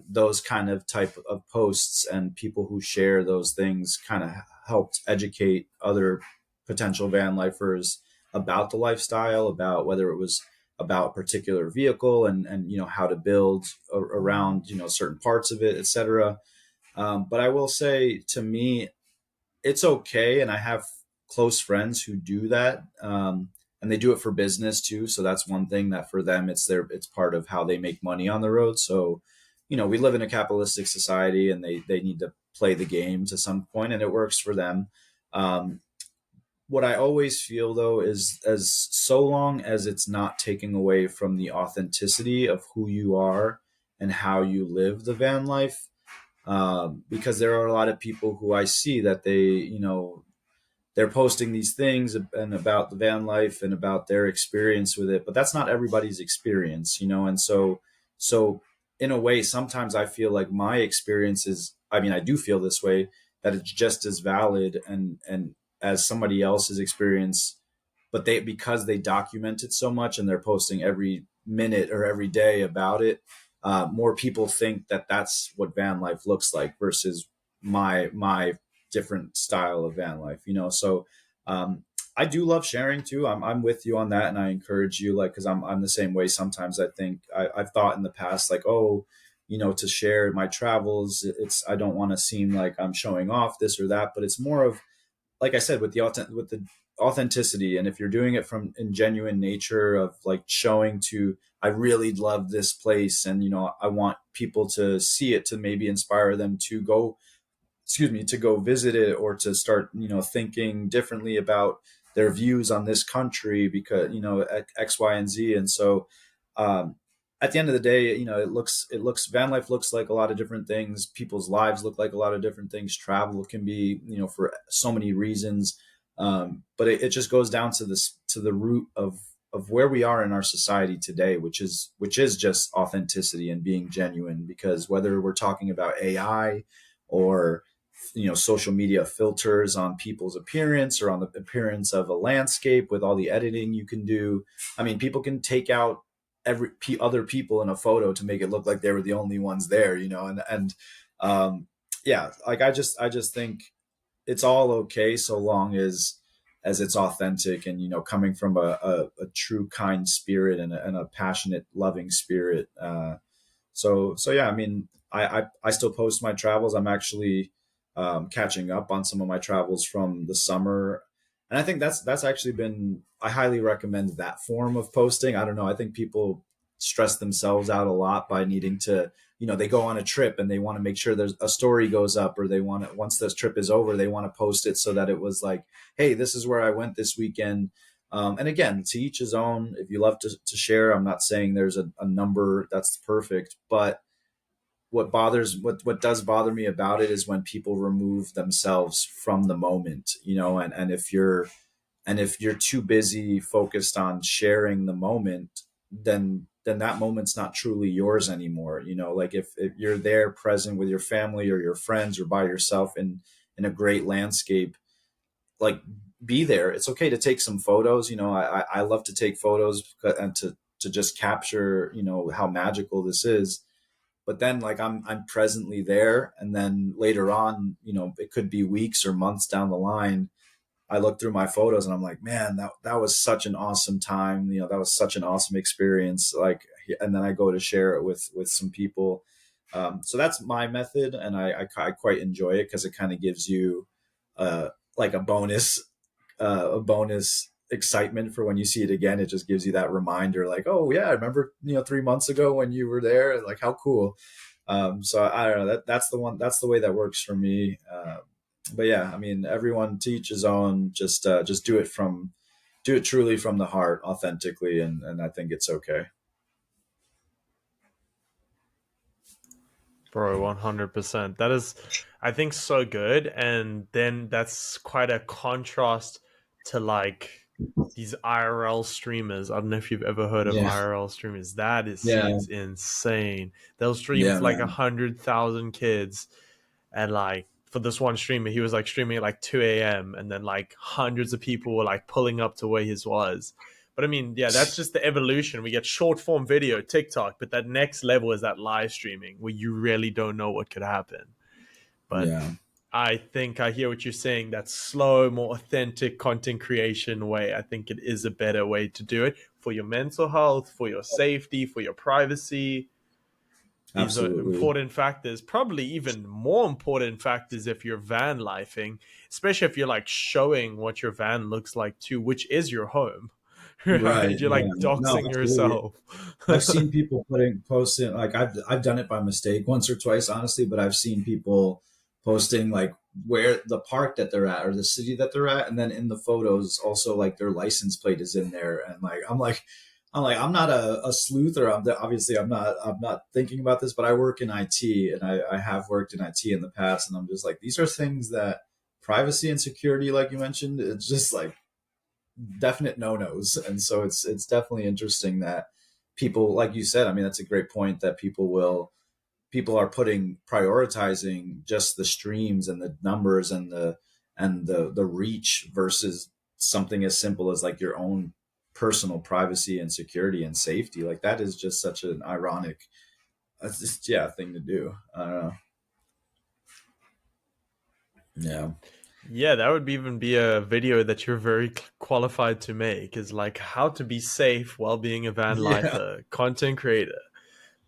those kind of type of posts and people who share those things kind of helped educate other potential van lifers about the lifestyle, about whether it was about a particular vehicle, and how to build around certain parts of it, etc. But I will say, to me, it's okay, and I have close friends who do that, and they do it for business too. So that's one thing that for them, it's part of how they make money on the road. So we live in a capitalistic society, and they need to play the game to some point, and it works for them. um, what I always feel, though, is, as so long as it's not taking away from the authenticity of who you are and how you live the van life, because there are a lot of people who I see that they're posting these things and about the van life and about their experience with it, but that's not everybody's experience, and so in a way, sometimes I feel like my experience is, I mean, I do feel this way, that it's just as valid and as somebody else's experience, but because they document it so much and they're posting every minute or every day about it, more people think that that's what van life looks like, versus my different style of van life, you know. So I do love sharing too. I'm with you on that, and I encourage you, like, because I'm the same way. Sometimes I think I've thought in the past, like, oh, you know, to share my travels, it's I don't want to seem like I'm showing off this or that, but it's more of, like I said, with the authenticity, and if you're doing it from in genuine nature of like showing to, I really love this place, and you know, I want people to see it to maybe inspire them to go, excuse me, to go visit it, or to start, you know, thinking differently about their views on this country because, you know, X, Y, and Z. And so, um, at the end of the day, you know, van life looks like a lot of different things. People's lives look like a lot of different things. Travel can be, you know, for so many reasons. But it just goes down to this, to the root of where we are in our society today, which is just authenticity and being genuine. Because whether we're talking about AI or, you know, social media filters on people's appearance or on the appearance of a landscape with all the editing you can do, I mean, people can take out other people in a photo to make it look like they were the only ones there, you know. And yeah, like I just think it's all okay so long as it's authentic, and you know, coming from a true kind spirit, and a passionate loving spirit. So yeah, I mean, I still post my travels. I'm actually catching up on some of my travels from the summer, and I think that's actually been. I highly recommend that form of posting. I don't know. I think people stress themselves out a lot by needing to, you know, they go on a trip and they want to make sure there's a story goes up, or they want to, once this trip is over, they want to post it so that it was like, hey, this is where I went this weekend. And again, to each his own. If you love to share, I'm not saying there's a number that's perfect, but what does bother me about it is when people remove themselves from the moment, you know. And if you're too busy focused on sharing the moment, then that moment's not truly yours anymore, you know. Like if you're there present with your family or your friends or by yourself in a great landscape, like, be there. It's okay to take some photos. You know, I love to take photos and to just capture, you know, how magical this is. But then, like, I'm presently there, and then later on, you know, it could be weeks or months down the line, I look through my photos and I'm like, man, that was such an awesome time. You know, that was such an awesome experience. Like, and then I go to share it with some people. So that's my method, and I quite enjoy it because it kind of gives you uh, like a bonus excitement for when you see it again. It just gives you that reminder, like, oh yeah, I remember, you know, 3 months ago when you were there. Like, how cool. So I don't know, that's the one, that's the way that works for me. But yeah, I mean, everyone to each his own. Just do it truly from the heart, authentically, and I think it's okay. Bro, 100%. That is, I think, so good. And then that's quite a contrast to like these IRL streamers. I don't know if you've ever heard of Yeah, IRL streamers. That is yeah, seems insane. They'll stream yeah, to like a man. 100,000 kids, and like for this one streamer, he was like streaming at like 2 a.m. and then like hundreds of people were like pulling up to where his was. But I mean, yeah, that's just the evolution. We get short form video, TikTok, but that next level is that live streaming where you really don't know what could happen. But Yeah, I think I hear what you're saying. That slow, more authentic content creation way, I think it is a better way to do it for your mental health, for your safety, for your privacy. These are absolutely. important factors, probably even more important factors if you're van lifing, especially if you're like showing what your van looks like too, which is your home, Right. right? You're Yeah. like No, doxing absolutely. yourself. I've seen people posting, like, I've done it by mistake once or twice, honestly, but I've seen people posting like where the park that they're at or the city that they're at, and then in the photos also like their license plate is in there, and like I'm not a sleuth, or obviously I'm not thinking about this, but I work in IT, and I have worked in IT in the past, and I'm just like, these are things that privacy and security, like you mentioned, it's just like definite no-nos. And so it's definitely interesting that people, like you said, I mean, that's a great point, that people are prioritizing just the streams and the numbers and the reach versus something as simple as like your own personal privacy and security and safety. Like, that is just such an ironic, yeah, thing to do. I don't know. Yeah. Yeah, that would even be a video that you're very qualified to make, is like how to be safe while being a van Yeah. lifer content creator.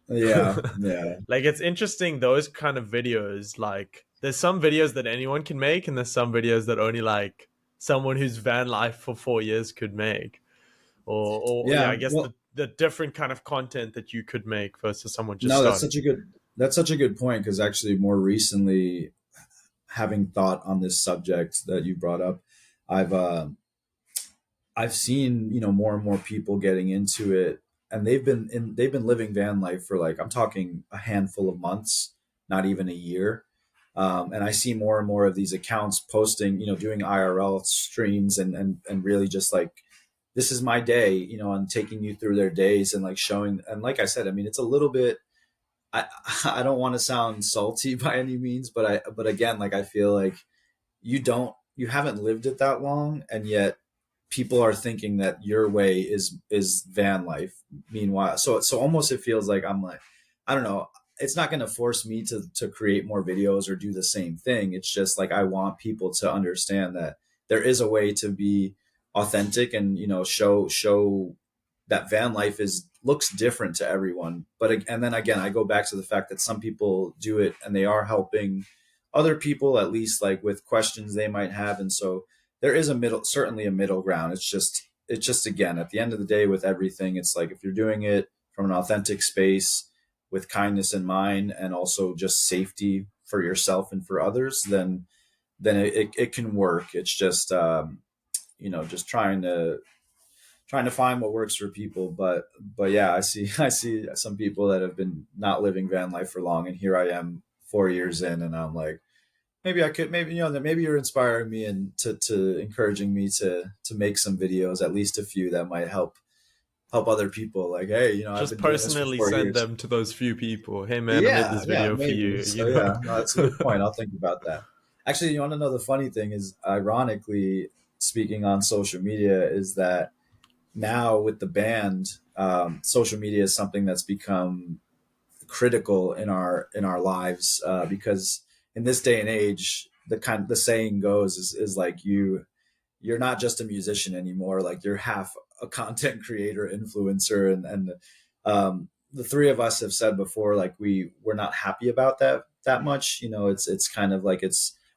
Yeah. Yeah. Like it's interesting those kind of videos. Like there's some videos that anyone can make, and there's some videos that only like someone who's van life for 4 years could make. Or yeah, Yeah. I guess Well, the different kind of content that you could make versus someone just no, starting. that's such a good point, because actually more recently, having thought on this subject that you brought up, I've I've seen, more and more people getting into it, and they've been living van life for, like, I'm talking a handful of months, not even a year. And I see more and more of these accounts posting, doing IRL streams, and really just like, this is my day, and taking you through their days, and like showing, and like I said, I mean, it's a little bit, I I don't want to sound salty by any means, but again, like, I feel like you haven't lived it that long, and yet people are thinking that your way is van life. Meanwhile, so almost it feels like I'm like, I don't know. It's not going to force me to create more videos or do the same thing. It's just like, I want people to understand that there is a way to be authentic, and show that van life is looks different to everyone. And then again, I go back to the fact that some people do it and they are helping other people, at least like with questions they might have. And so there is certainly a middle ground. It's just again, at the end of the day, with everything, it's like, if you're doing it from an authentic space with kindness in mind, and also just safety for yourself and for others, then it can work. It's just just trying to find what works for people. But yeah, I see some people that have been not living van life for long, and here I am 4 years in, and I'm like, maybe I could, maybe, that maybe you're inspiring me, and to encouraging me to make some videos, at least a few, that might help other people. Like, hey, I've Just been doing this for personally four send years. them to those few people. Hey man, I made Yeah, this yeah, video for maybe. you, So you know? yeah, no, that's a good point. I'll think about that. Actually, you want to know the funny thing is, ironically, speaking on social media, is that now with the band, social media is something that's become critical in our lives, because in this day and age, the saying goes is like, you're not just a musician anymore, like, you're half a content creator, influencer. And the three of us have said before, like, we're not happy about that much. It's kind of like,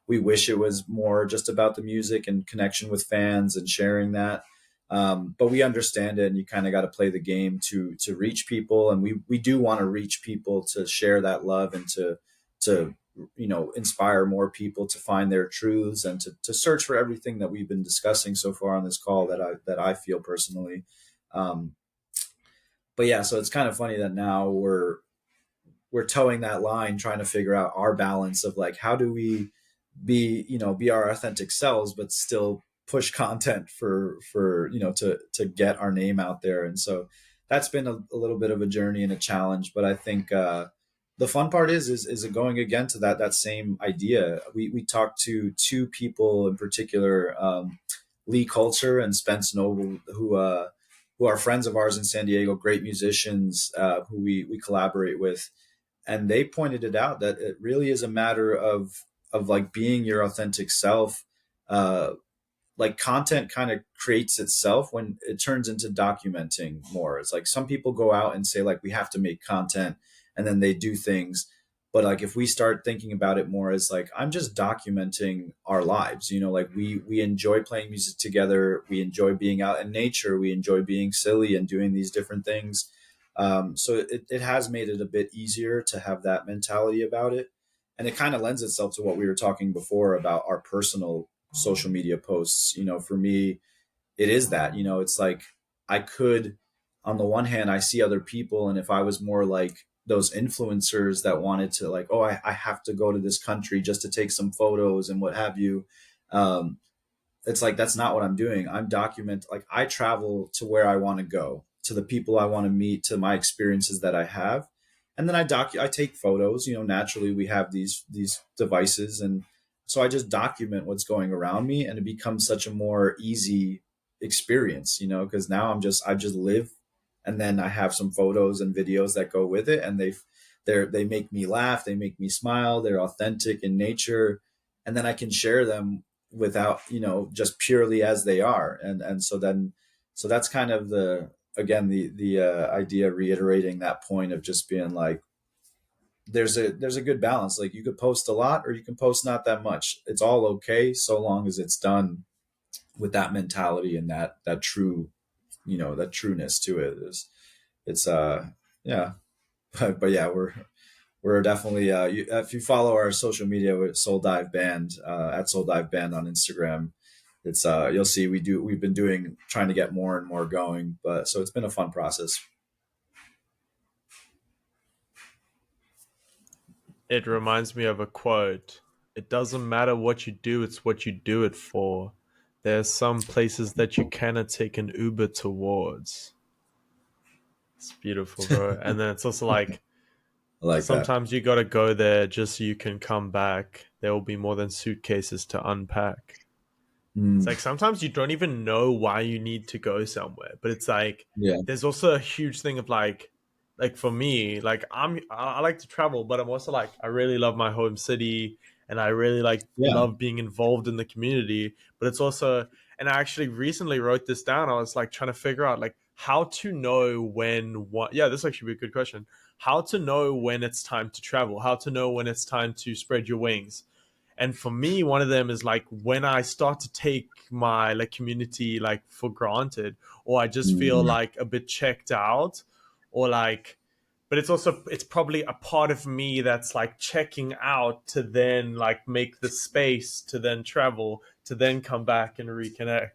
we wish it was more just about the music and connection with fans and sharing that. But we understand it, and you kind of got to play the game to reach people, and we do want to reach people, to share that love, and to inspire more people to find their truths, and to search for everything that we've been discussing so far on this call, that I feel personally. Um, but yeah, so it's kind of funny that now we're towing that line, trying to figure out our balance of, like, how do we be our authentic selves, but still push content for to get our name out there. And so that's been a little bit of a journey and a challenge. But I think the fun part is going again to that same idea. We talked to two people in particular, Lee Coulter and Spence Noble, who are friends of ours in San Diego, great musicians, who we collaborate with. And they pointed it out, that it really is a matter of like being your authentic self. uh like, content kind of creates itself when it turns into documenting more. It's like, some people go out and say, like, we have to make content, and then they do things. But like, if we start thinking about it more as like, I'm just documenting our lives, like, we enjoy playing music together, we enjoy being out in nature, we enjoy being silly and doing these different things. So it has made it a bit easier to have that mentality about it. And it kind of lends itself to what we were talking before about our personal social media posts. For me, it is that, it's like, I could, on the one hand, I see other people, and if I was more like those influencers that wanted to, like, oh, I have to go to this country just to take some photos and what have you. um, it's like, that's not what I'm doing. Like, I travel to where I want to go, to the people I want to meet, to my experiences that I have. And then I take photos. Naturally, we have these devices, and so I just document what's going around me, and it becomes such a more easy experience, because now I just live, and then I have some photos and videos that go with it, and they make me laugh, they make me smile, they're authentic in nature. and then I can share them without, just purely as they are. And so that's kind of again, the idea, reiterating that point of just being like, there's a good balance. Like, you could post a lot or you can post not that much. It's all okay, so long as it's done with that mentality and that true, that trueness to it. It's yeah. But yeah, we're definitely, if you follow our social media with Soul Dive Band, at Soul Dive Band on Instagram, it's you'll see we've been trying to get more and more going, but so it's been a fun process. It reminds me of a quote. It doesn't matter what you do, it's what you do it for. There's some places that you cannot take an Uber towards. It's beautiful, bro. And then it's also like, I like that. sometimes you gotta go there just so you can come back. There will be more than suitcases to unpack. It's Mm, like sometimes you don't even know why you need to go somewhere, but it's like yeah, there's also a huge thing of like for me, like I like to travel, but I'm also like I really love my home city and I really like yeah. love being involved in the community. But it's also, and I actually recently wrote this down. I was like trying to figure out like how to know when what. Yeah, this actually be a good question. How to know when it's time to travel. How to know when it's time to spread your wings. And for me, one of them is like when I start to take my like community like for granted, or I just feel Mm, like a bit checked out, or like, but it's probably a part of me that's like checking out to then like make the space to then travel to then come back and reconnect.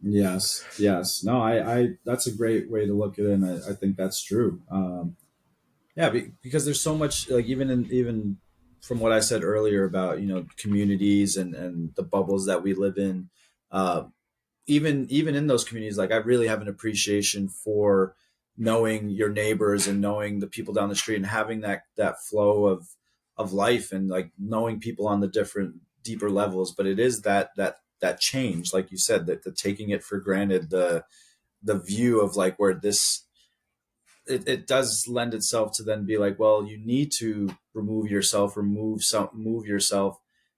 yes, yes. No, I that's a great way to look at it, and I think that's true. Yeah, because there's so much, like, even from what I said earlier about, communities and the bubbles that we live in. Uh, even in those communities, like, I really have an appreciation for knowing your neighbors and knowing the people down the street and having that flow of life, and like knowing people on the different deeper levels. But it is that change, like you said, that the taking it for granted, the view of like where this, it does lend itself to then be like, well, you need to move yourself,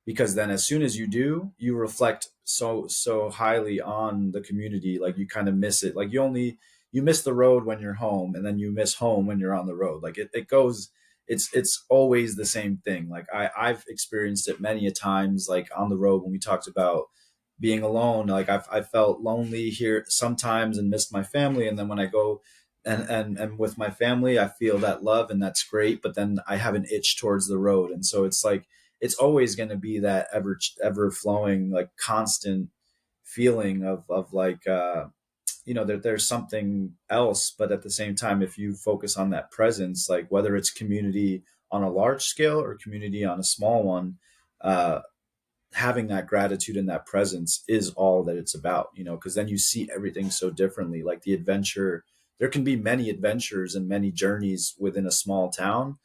because then as soon as you do, you reflect so highly on the community. Like, you kind of miss it. Like, you miss the road when you're home, and then you miss home when you're on the road. Like, it goes, it's always the same thing. Like, I've experienced it many a times, like on the road, when we talked about being alone. Like, I felt lonely here sometimes and missed my family, and then when I go and with my family, I feel that love, and that's great. But then I have an itch towards the road, and so it's like, it's always going to be that ever flowing, like, constant feeling of like, that there's something else. But at the same time, if you focus on that presence, like whether it's community on a large scale or community on a small one, uh, having that gratitude and that presence is all that it's about, because then you see everything so differently. Like, the adventure, there can be many adventures and many journeys within a small town,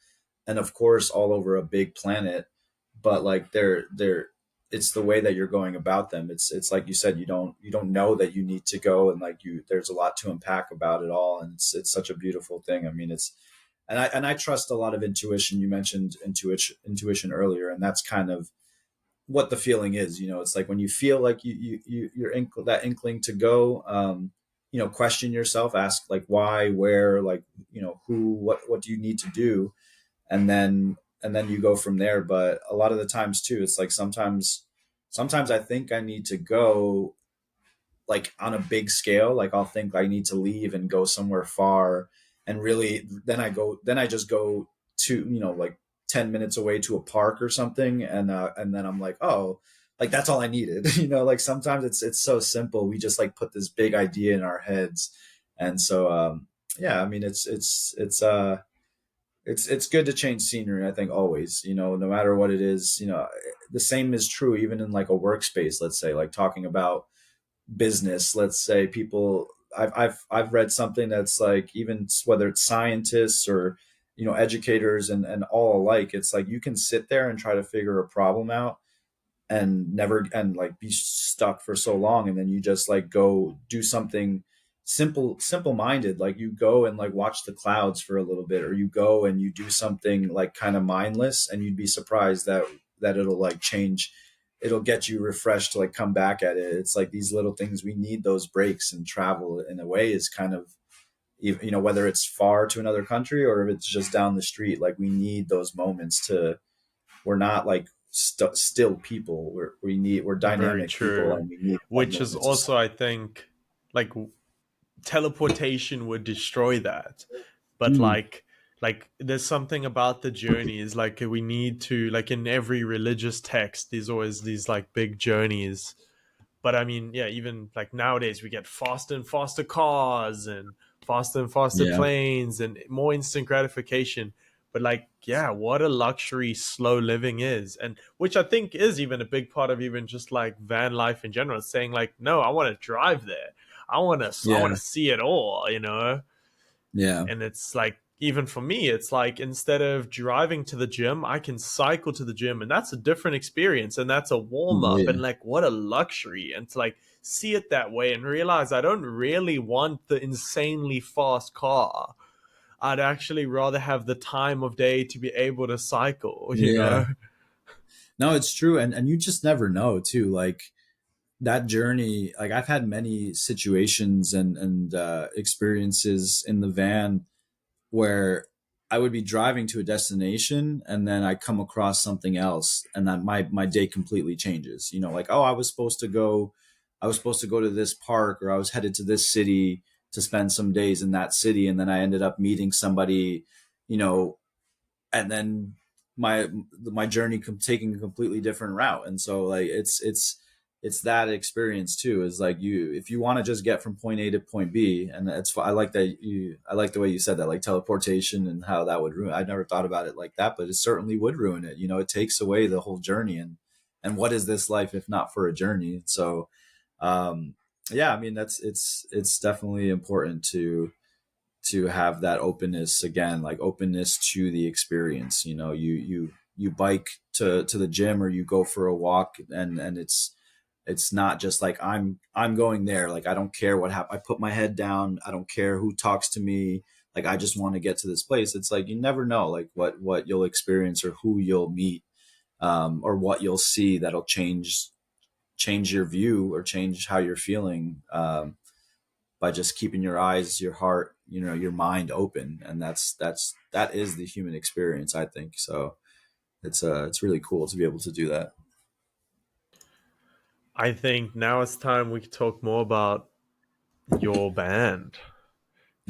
and of course all over a big planet. But like, they're it's the way that you're going about them. It's like you said, you don't know that you need to go, and like, there's a lot to unpack about it all, and it's such a beautiful thing. I mean, it's and I trust a lot of intuition. You mentioned intuition earlier, and that's kind of what the feeling is. It's like when you feel like that inkling to go, question yourself, ask like why, where, like, who, what do you need to do, and then you go from there. But a lot of the times too, it's like, sometimes I think I need to go, like, on a big scale. Like, I'll think I need to leave and go somewhere far, and really then I just go to, like, 10 minutes away to a park or something, and then I'm like, oh, like, that's all I needed. Like, sometimes it's so simple. We just like put this big idea in our heads. And so, yeah, I mean, it's good to change scenery, I think, always, no matter what it is. The same is true even in like a workspace, let's say, like talking about business. Let's say people, I've read something that's like, even whether it's scientists or, educators and all alike, it's like you can sit there and try to figure a problem out and never, and like be stuck for so long, and then you just like go do something simple minded. Like, you go and like watch the clouds for a little bit, or you go and you do something like kind of mindless, and you'd be surprised that that it'll like change, it'll get you refreshed to like come back at it. It's like these little things, we need those breaks, and travel in a way is kind of, you know, whether it's far to another country or if it's just down the street, like we need those moments to, we're not like still people, we're Very dynamic people, true. and we need that Which is moment to also, I think, like teleportation would destroy that. But mm, like there's something about the journeys, like we need to, like in every religious text there's always these like big journeys. But I mean, yeah, even like nowadays we get faster and faster cars and faster yeah, planes and more instant gratification. But like, yeah, what a luxury slow living is, and which I think is even a big part of even just like van life in general. Saying like, no, I want to drive there. I want yeah, to see it all, yeah, and it's like, even for me, it's like instead of driving to the gym, I can cycle to the gym, and that's a different experience, and that's a warm oh up, yeah, and like what a luxury. And to like see it that way and realize I don't really want the insanely fast car. I'd actually rather have the time of day to be able to cycle, yeah. No, it's true, and you just never know too. Like that journey, like I've had many situations and experiences in the van where I would be driving to a destination and then I come across something else, and that my day completely changes. You know, like, oh, I was supposed to go to this park, or I was headed to this city to spend some days in that city, and then I ended up meeting somebody, you know, and then my journey taking a completely different route. And so like it's that experience too, is like, you, if you want to just get from point A to point B, and it's, I like that you, I like the way you said that, like teleportation, and how that would ruin, I never thought about it like that, but it certainly would ruin it. You know, it takes away the whole journey, and what is this life if not for a journey? So um yeah, I mean, that's, it's definitely important to have that openness, again, like openness to the experience. You know, you bike to the gym, or you go for a walk, and it's not just like I'm going there, like I don't care what happens, I put my head down, I don't care who talks to me, like I just want to get to this place. It's like, you never know like what you'll experience, or who you'll meet, or what you'll see that'll change your view, or change how you're feeling, by just keeping your eyes, your heart, you know, your mind open. And that is the human experience, I think. So it's really cool to be able to do that. I think now it's time we could talk more about your band.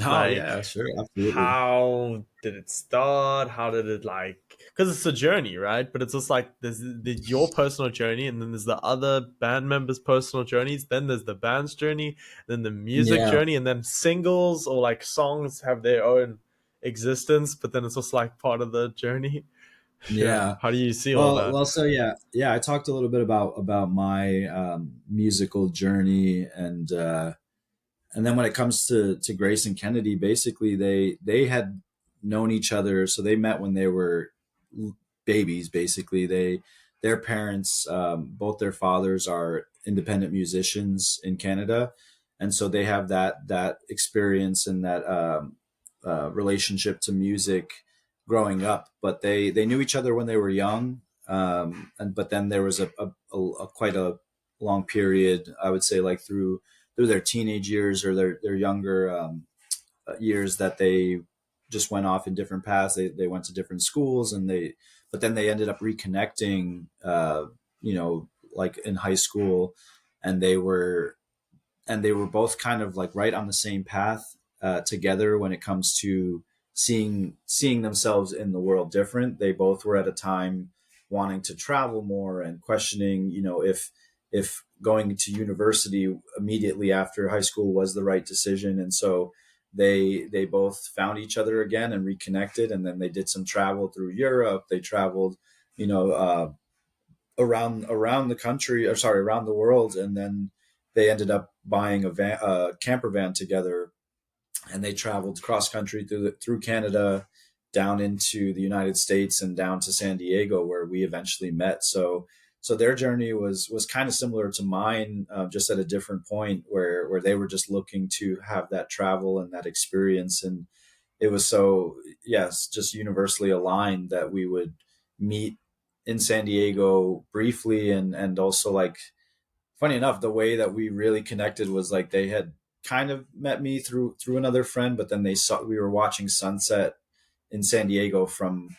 Oh Like, yeah, sure, absolutely. how did it start? How did it, like, because it's a journey, right? But it's just like there's your personal journey, and then there's the other band members' personal journeys, then there's the band's journey, then the music Yeah, journey, and then singles or like songs have their own existence, but then it's just like part of the journey. Yeah. yeah. How do you see all Well, that? well, so yeah. I talked a little bit about my musical journey, and then when it comes to Grace and Kennedy, basically they had known each other. So they met when they were babies. Basically, their parents, both their fathers are independent musicians in Canada, and so they have that experience and that relationship to music growing up. But they knew each other when they were young, and but then there was a quite a long period, I would say, like through their teenage years, or their younger years, that they just went off in different paths. They went to different schools, but then they ended up reconnecting, you know, like in high school, and they were both kind of like right on the same path together when it comes to seeing themselves in the world different. They both were at a time wanting to travel more, and questioning, you know, if going to university immediately after high school was the right decision. And so they both found each other again and reconnected, and then they did some travel through Europe. They traveled, you know, around the country, or sorry, around the world, and then they ended up buying a camper van together, and they traveled cross country through Canada, down into the United States, and down to San Diego, where we eventually met. So their journey was kind of similar to mine, just at a different point, where they were just looking to have that travel and that experience. And it was so, yes, just universally aligned that we would meet in San Diego briefly, and also like funny enough, the way that we really connected was like they had kind of met me through another friend, but then they saw we were watching sunset in San Diego from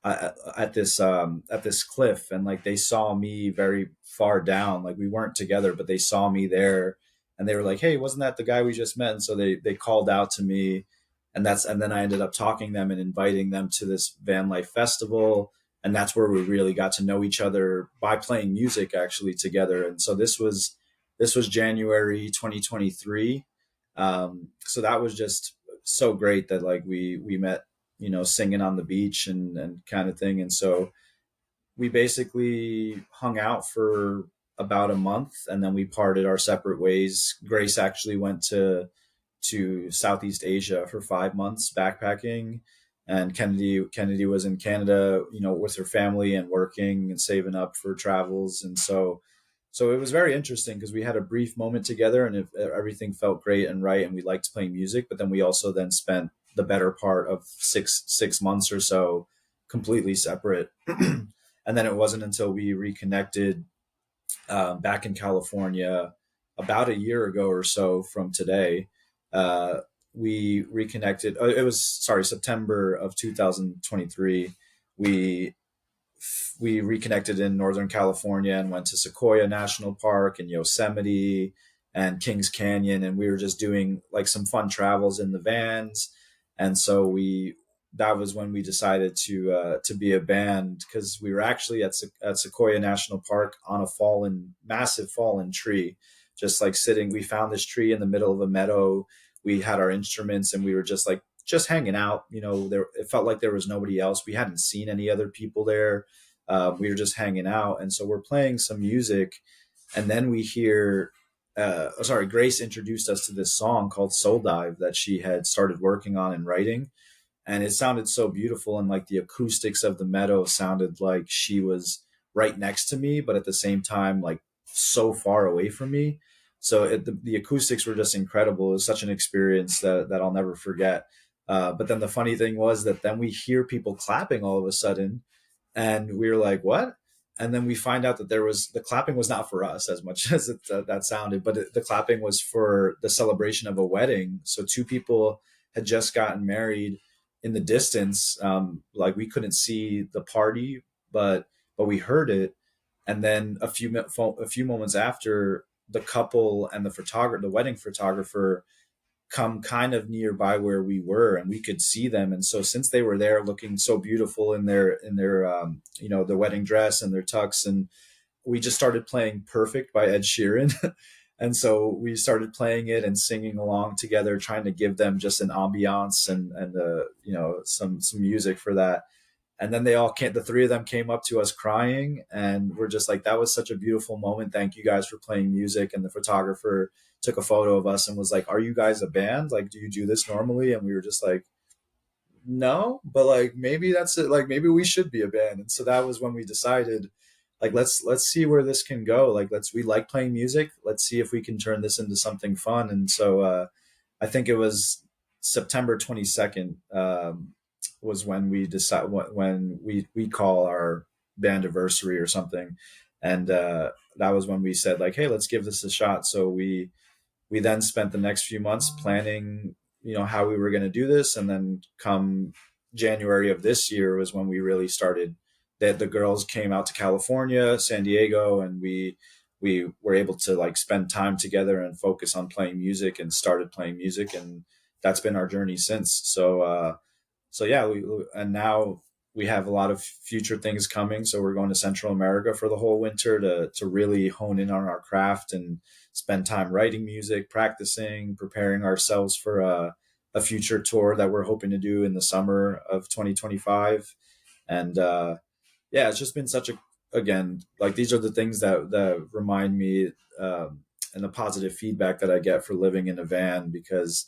at this cliff, and like they saw me very far down. Like we weren't together, but they saw me there, and they were like, "Hey, wasn't that the guy we just met?" And so they called out to me, and then I ended up talking them and inviting them to this van life festival, and that's where we really got to know each other by playing music actually together. And so this was January 2023. So that was just so great that like we met, you know, singing on the beach and kind of thing. And so we basically hung out for about a month, and then we parted our separate ways. Grace actually went to Southeast Asia for 5 months backpacking, and Kennedy was in Canada, you know, with her family and working and saving up for travels. And so it was very interesting because we had a brief moment together, and everything felt great and right, and we liked playing music. But then we also then spent the better part of six months or so completely separate. And then it wasn't until we reconnected back in California about a year ago or so from today. Uh, we reconnected. It was sorry, September of 2023. We we reconnected in Northern California and went to Sequoia National Park and Yosemite and Kings Canyon, and we were just doing like some fun travels in the vans. And so we that was when we decided to be a band, because we were actually at Sequoia National Park on a massive fallen tree, just like sitting. We found this tree in the middle of a meadow. We had our instruments and we were just hanging out. You know, there it felt like there was nobody else. We hadn't seen any other people there. We were just hanging out, and so we're playing some music, and then we hear. Grace introduced us to this song called Soul Dive that she had started working on and writing, and it sounded so beautiful, and like the acoustics of the meadow sounded like she was right next to me, but at the same time like so far away from me. So the acoustics were just incredible. It was such an experience that I'll never forget. But then the funny thing was that then we hear people clapping all of a sudden, and we were like, "What?" And then we find out that the clapping was not for us as much as that sounded, but the clapping was for the celebration of a wedding. So two people had just gotten married in the distance. Like we couldn't see the party, but we heard it. And then a few moments after, the couple and the wedding photographer, come kind of nearby where we were, and we could see them. And so since they were there looking so beautiful in their you know, the wedding dress and their tux, and we just started playing Perfect by Ed Sheeran. And so we started playing it and singing along together, trying to give them just an ambiance and you know, some music for that. And then the three of them came up to us crying, and we're just like, that was such a beautiful moment. Thank you guys for playing music. And the photographer took a photo of us and was like, "Are you guys a band? Like, do you do this normally?" And we were just like, "No, but like maybe that's it. Like maybe we should be a band." And so that was when we decided, like, let's see where this can go. Like we like playing music. Let's see if we can turn this into something fun. And so I think it was September 22nd, was when we decide when we call our band anniversary or something. And that was when we said like, "Hey, let's give this a shot." So we then spent the next few months planning, you know, how we were going to do this. And then come January of this year was when we really started. That the girls came out to California, San Diego, and we were able to like spend time together and focus on playing music, and started playing music. And that's been our journey since. So yeah, and now we have a lot of future things coming. So we're going to Central America for the whole winter to really hone in on our craft and spend time writing music, practicing, preparing ourselves for a future tour that we're hoping to do in the summer of 2025. And yeah, it's just been such a, again, like these are the things that remind me, and the positive feedback that I get for living in a van, because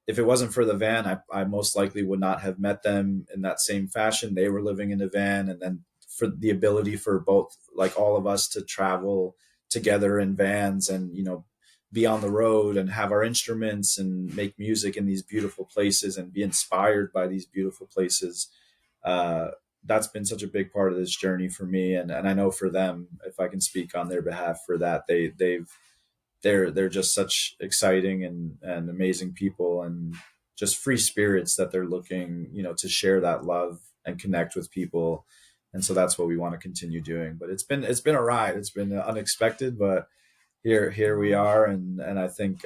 if it wasn't for the van, I most likely would not have met them in that same fashion. They were living in a van, and then for the ability for both, like all of us, to travel together in vans and, you know, be on the road and have our instruments and make music in these beautiful places and be inspired by these beautiful places. that's been such a big part of this journey for me, and I know for them, if I can speak on their behalf for that, they're just such exciting and amazing people, and just free spirits that they're looking, to share that love and connect with people. And so that's what we want to continue doing. But it's been a ride. It's been unexpected, but here we are. And I think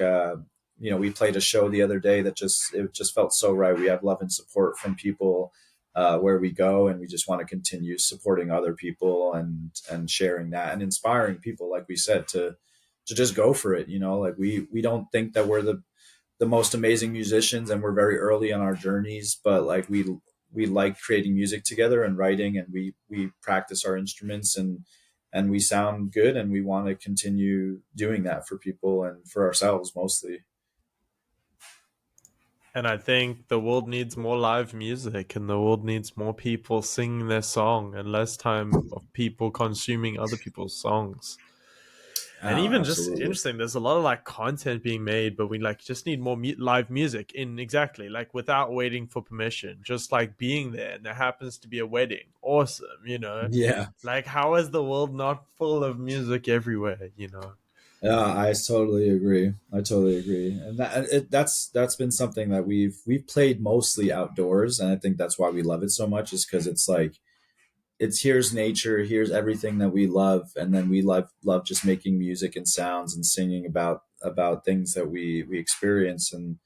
we played a show the other day that just felt so right. We have love and support from people where we go, and we just want to continue supporting other people and sharing that and inspiring people, like we said, to just go for it. Like we don't think that we're the most amazing musicians, and we're very early on our journeys, but like we like creating music together and writing, and we practice our instruments, and we sound good, and we want to continue doing that for people and for ourselves mostly. And I think the world needs more live music, and the world needs more people singing their song and less time of people consuming other people's songs. And Oh, even just absolutely. interesting, there's a lot of like content being made, but we like just need more live music in exactly like without waiting for permission, just like being there. And there happens to be a wedding. Awesome, you know? Yeah. Like, how is the world not full of music everywhere, you know? Yeah, I totally agree. I totally agree, and that's been something that we've played mostly outdoors, and I think that's why we love it so much. Is because it's like it's here's nature, here's everything that we love, and then we love just making music and sounds and singing about things that we experience. And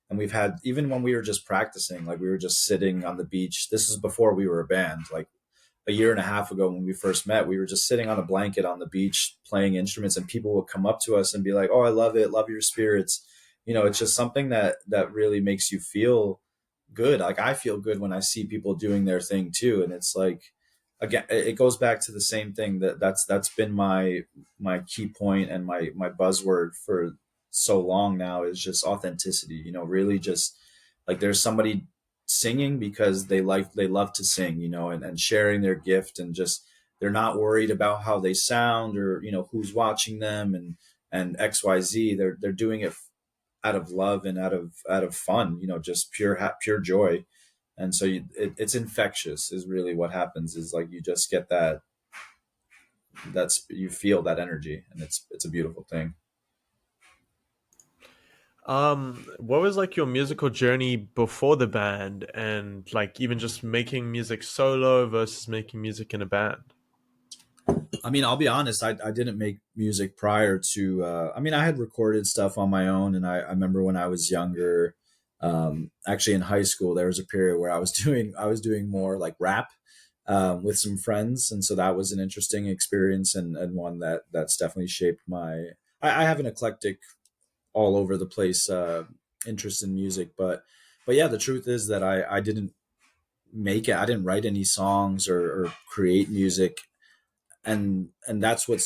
we've had, even when we were just practicing, like we were just sitting on the beach. This is before we were a band, like a year and a half ago when we first met. We were just sitting on a blanket on the beach playing instruments, and people would come up to us and be like, "Oh, I love it, love your spirits." It's just something that really makes you feel good. Like I feel good when I see people doing their thing too. And it's like, again, it goes back to the same thing, that's been my key point and my buzzword for so long now, is just authenticity. Really just like there's somebody singing because they love to sing, and sharing their gift, and just they're not worried about how they sound, or who's watching them, and XYZ. They're doing it out of love and out of fun, just pure joy. And so it's infectious is really what happens, is like you just get that's you feel that energy, and it's a beautiful thing. What was like your musical journey before the band, and like even just making music solo versus making music in a band? I mean, I'll be honest, I didn't make music prior to I mean, I had recorded stuff on my own, and I remember when I was younger, actually in high school, there was a period where I was doing more like rap with some friends, and so that was an interesting experience, and one that's definitely shaped my. I have an eclectic, all over the place interest in music, but yeah, the truth is that I didn't make it. I didn't write any songs or create music, and that's what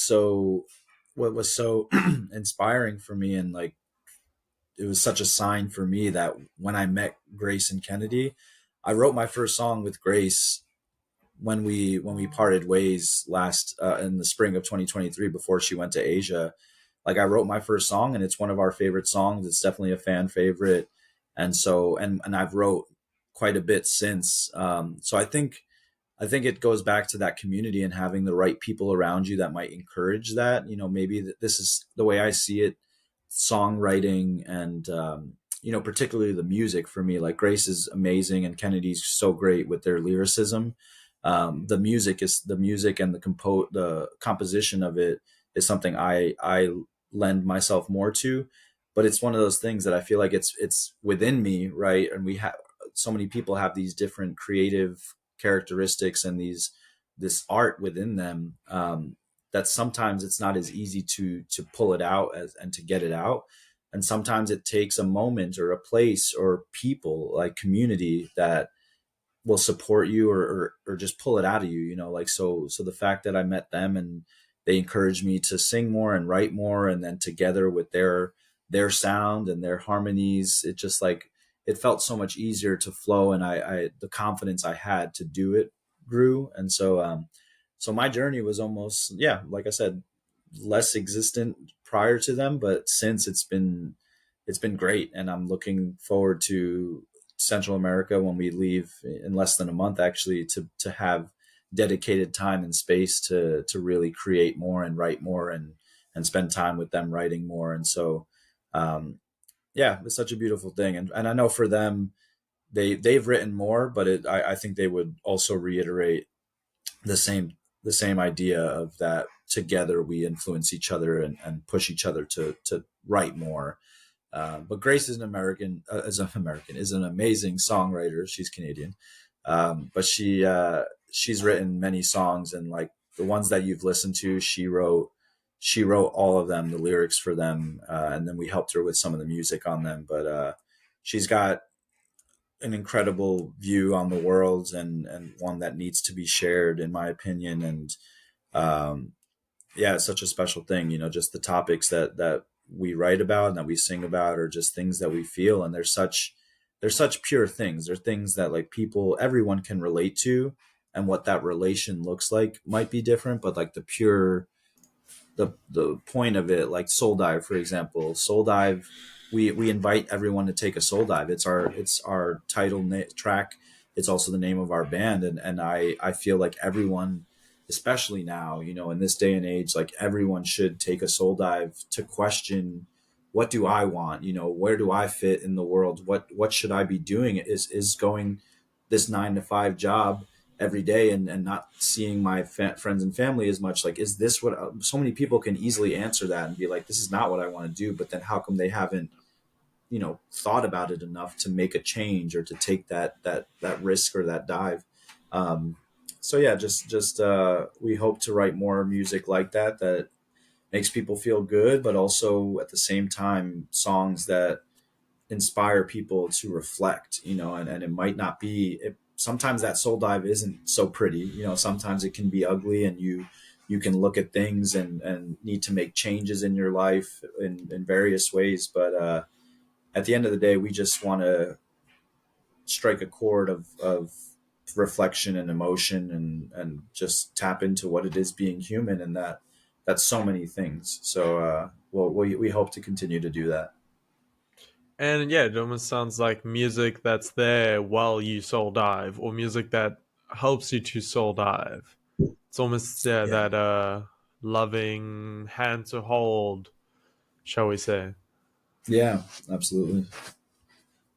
was so inspiring for me, and like it was such a sign for me that when I met Grace and Kennedy, I wrote my first song with Grace when we parted ways last in the spring of 2023, before she went to Asia. Like I wrote my first song, and it's one of our favorite songs. It's definitely a fan favorite, and so and I've wrote quite a bit since. So I think it goes back to that community and having the right people around you that might encourage that. Maybe this is the way I see it. Songwriting and particularly the music for me. Like Grace is amazing, and Kennedy's so great with their lyricism. The music and the composition of it is something I lend myself more to. But it's one of those things that I feel like it's within me, right? And we have so many people have these different creative characteristics and this art within them, that sometimes it's not as easy to pull it out and to get it out. And sometimes it takes a moment or a place or people, like community, that will support you, or just pull it out of you, like so the fact that I met them, and they encouraged me to sing more and write more, and then together with their sound and their harmonies, it just like it felt so much easier to flow, and I the confidence I had to do it grew. And so my journey was almost, yeah, like I said, less existent prior to them, but since it's been great, and I'm looking forward to Central America when we leave in less than a month, actually, to have dedicated time and space to really create more and write more and spend time with them writing more. And so, yeah, it's such a beautiful thing. And I know for them, they've written more, but I think they would also reiterate the same idea of that together we influence each other and push each other to write more. But Grace is an amazing songwriter. She's Canadian, but she's written many songs, and like the ones that you've listened to, she wrote all of them, the lyrics for them, and then we helped her with some of the music on them. But she's got an incredible view on the world, and one that needs to be shared, in my opinion. And um, yeah, it's such a special thing, just the topics that we write about and that we sing about are just things that we feel, and they're such pure things. They're things that like everyone can relate to, and what that relation looks like might be different, but like the point of it, like Soul Dive, for example. Soul Dive, we invite everyone to take a soul dive. It's our title track. It's also the name of our band, and I feel like everyone, especially now, in this day and age, like everyone should take a soul dive to question, what do I want? Where do I fit in the world? What should I be doing? Is going this 9 to 5 job every day and not seeing my friends and family as much, like, is this what so many people can easily answer that and be like, this is not what I want to do, but then how come they haven't thought about it enough to make a change or to take that risk or that dive. So yeah, just we hope to write more music like that makes people feel good, but also at the same time songs that inspire people to reflect, and it might not be sometimes that soul dive isn't so pretty, sometimes it can be ugly, and you can look at things and need to make changes in your life in various ways. But at the end of the day, we just want to strike a chord of reflection and emotion, and just tap into what it is being human, and that's so many things. So well, we hope to continue to do that. And yeah, it almost sounds like music that's there while you soul dive, or music that helps you to soul dive. It's almost, yeah, Yeah. that loving hand to hold, shall we say. Yeah, absolutely.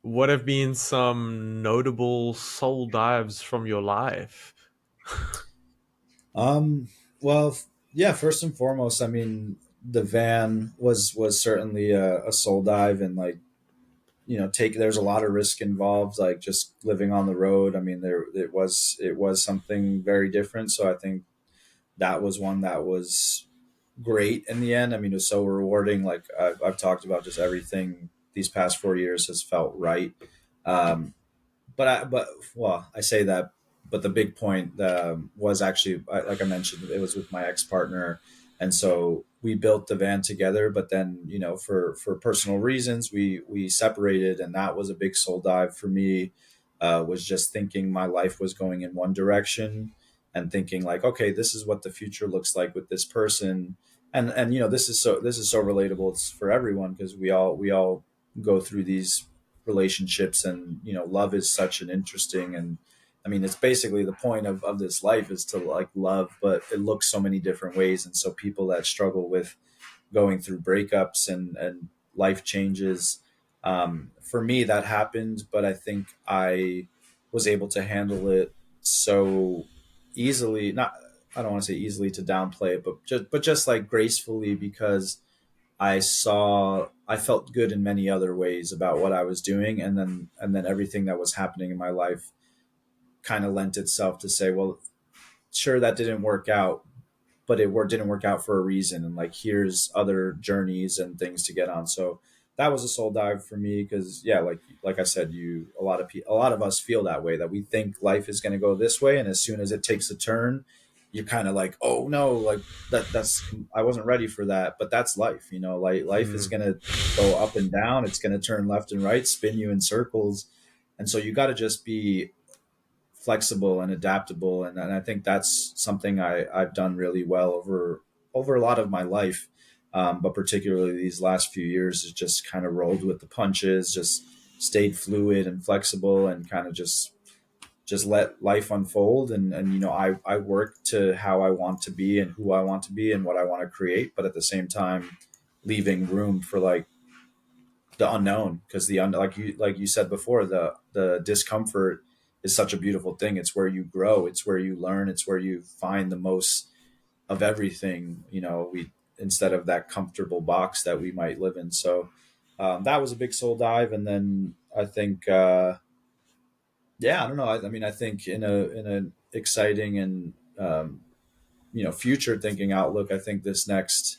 What have been some notable soul dives from your life? Um, well, yeah, first and foremost, I mean, the van was certainly a soul dive, and like, take there's a lot of risk involved, like just living on the road. I mean, it was something very different. So I think that was one that was great in the end. I mean, it was so rewarding. Like I've talked about, just everything these past 4 years has felt right. Um, but well, I say that, but the big point was actually, like I mentioned, it was with my ex partner, and so we built the van together. But then, for personal reasons, we separated, and that was a big soul dive for me. Was just thinking my life was going in one direction, and thinking like, okay, this is what the future looks like with this person, and this is so relatable. It's for everyone, because we all go through these relationships, and love is such an interesting, and I mean, it's basically the point of this life is to like love, but it looks so many different ways. And so people that struggle with going through breakups and life changes, for me that happened, but I think I was able to handle it so easily. Not, I don't want to say easily to downplay it, but just like gracefully, because I felt good in many other ways about what I was doing, and then everything that was happening in my life kind of lent itself to say, well, sure, that didn't work out, but didn't work out for a reason, and like, here's other journeys and things to get on. So that was a soul dive for me, because yeah, like I said, a lot of us feel that way, that we think life is going to go this way, and as soon as it takes a turn, you're kind of like, oh no, like that's I wasn't ready for that. But that's life, like life is Mm. going to go up and down, it's going to turn left and right, spin you in circles, and so you got to just be flexible and adaptable. And I think that's something I've done really well over a lot of my life. But particularly these last few years, is just kind of rolled with the punches, just stayed fluid and flexible and kind of just let life unfold. And I work to how I want to be and who I want to be and what I want to create, but at the same time leaving room for like the unknown, because like you said before, the discomfort is such a beautiful thing. It's where you grow, it's where you learn, it's where you find the most of everything, we instead of that comfortable box that we might live in. So that was a big soul dive. And then I think yeah, I don't know. I mean, I think in a exciting and future thinking outlook, I think this next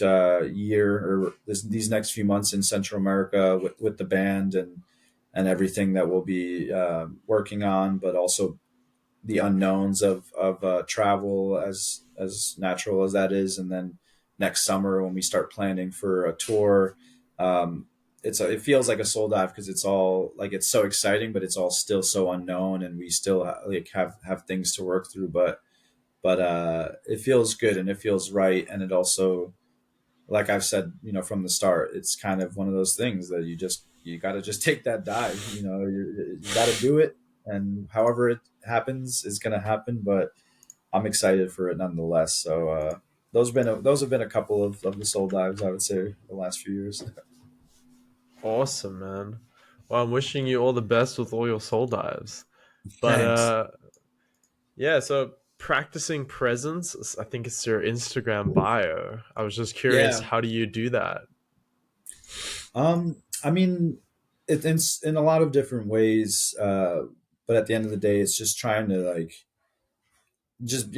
year, or these next few months in Central America with the band and everything that we'll be working on, but also the unknowns of travel, as natural as that is. And then next summer when we start planning for a tour, um, it feels like a soul dive, because it's all like, it's so exciting, but it's all still so unknown, and we still like have things to work through. But it feels good and it feels right. And it also, like I've said, from the start, it's kind of one of those things that you got to just take that dive. You got to do it, and however it happens is going to happen. But I'm excited for it nonetheless. So those have been a couple of the soul dives, I would say, the last few years. Awesome, man. Well, I'm wishing you all the best with all your soul dives. But Thanks. yeah, so practicing presence, I think it's your Instagram bio. I was just curious, Yeah. how do you do that? I mean, it's in a lot of different ways. But at the end of the day, it's just trying to like just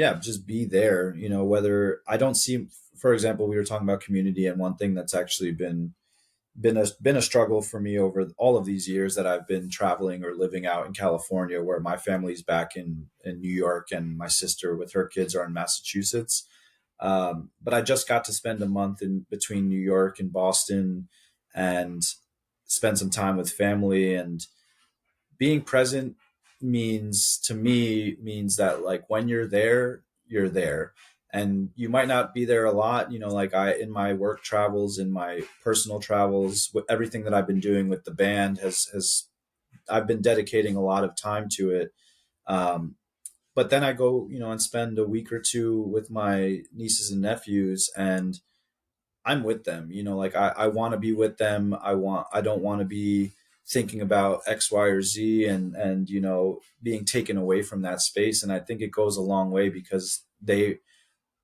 be there. Whether I don't see, for example, we were talking about community, and one thing that's actually been a struggle for me over all of these years that I've been traveling or living out in California, where my family's back in New York, and my sister with her kids are in Massachusetts. But I just got to spend a month in between New York and Boston, and spend some time with family. And being present means, to me, means that like when you're there, you're there. And you might not be there a lot, like in my work travels, in my personal travels, with everything that I've been doing with the band has I've been dedicating a lot of time to it. But then I go, and spend a week or two with my nieces and nephews, and I'm with them. Like I want to be with them. I don't want to be thinking about X, Y, or Z, and being taken away from that space. And I think it goes a long way, because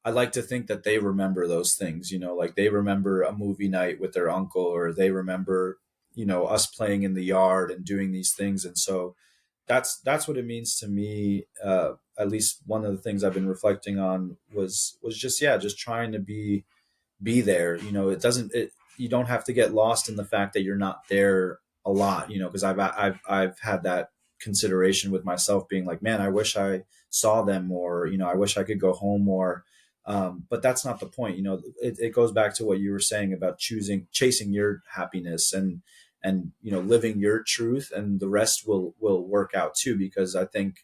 I like to think that they remember those things. Like they remember a movie night with their uncle, or they remember us playing in the yard and doing these things. And so that's what it means to me. At least one of the things I've been reflecting on was just, yeah, just trying to be there. It doesn't, you don't have to get lost in the fact that you're not there a lot, because I've had that consideration with myself, being like, man, I wish I saw them more, I wish I could go home more. But that's not the point. It goes back to what you were saying about chasing your happiness, and living your truth, and the rest will work out too. Because I think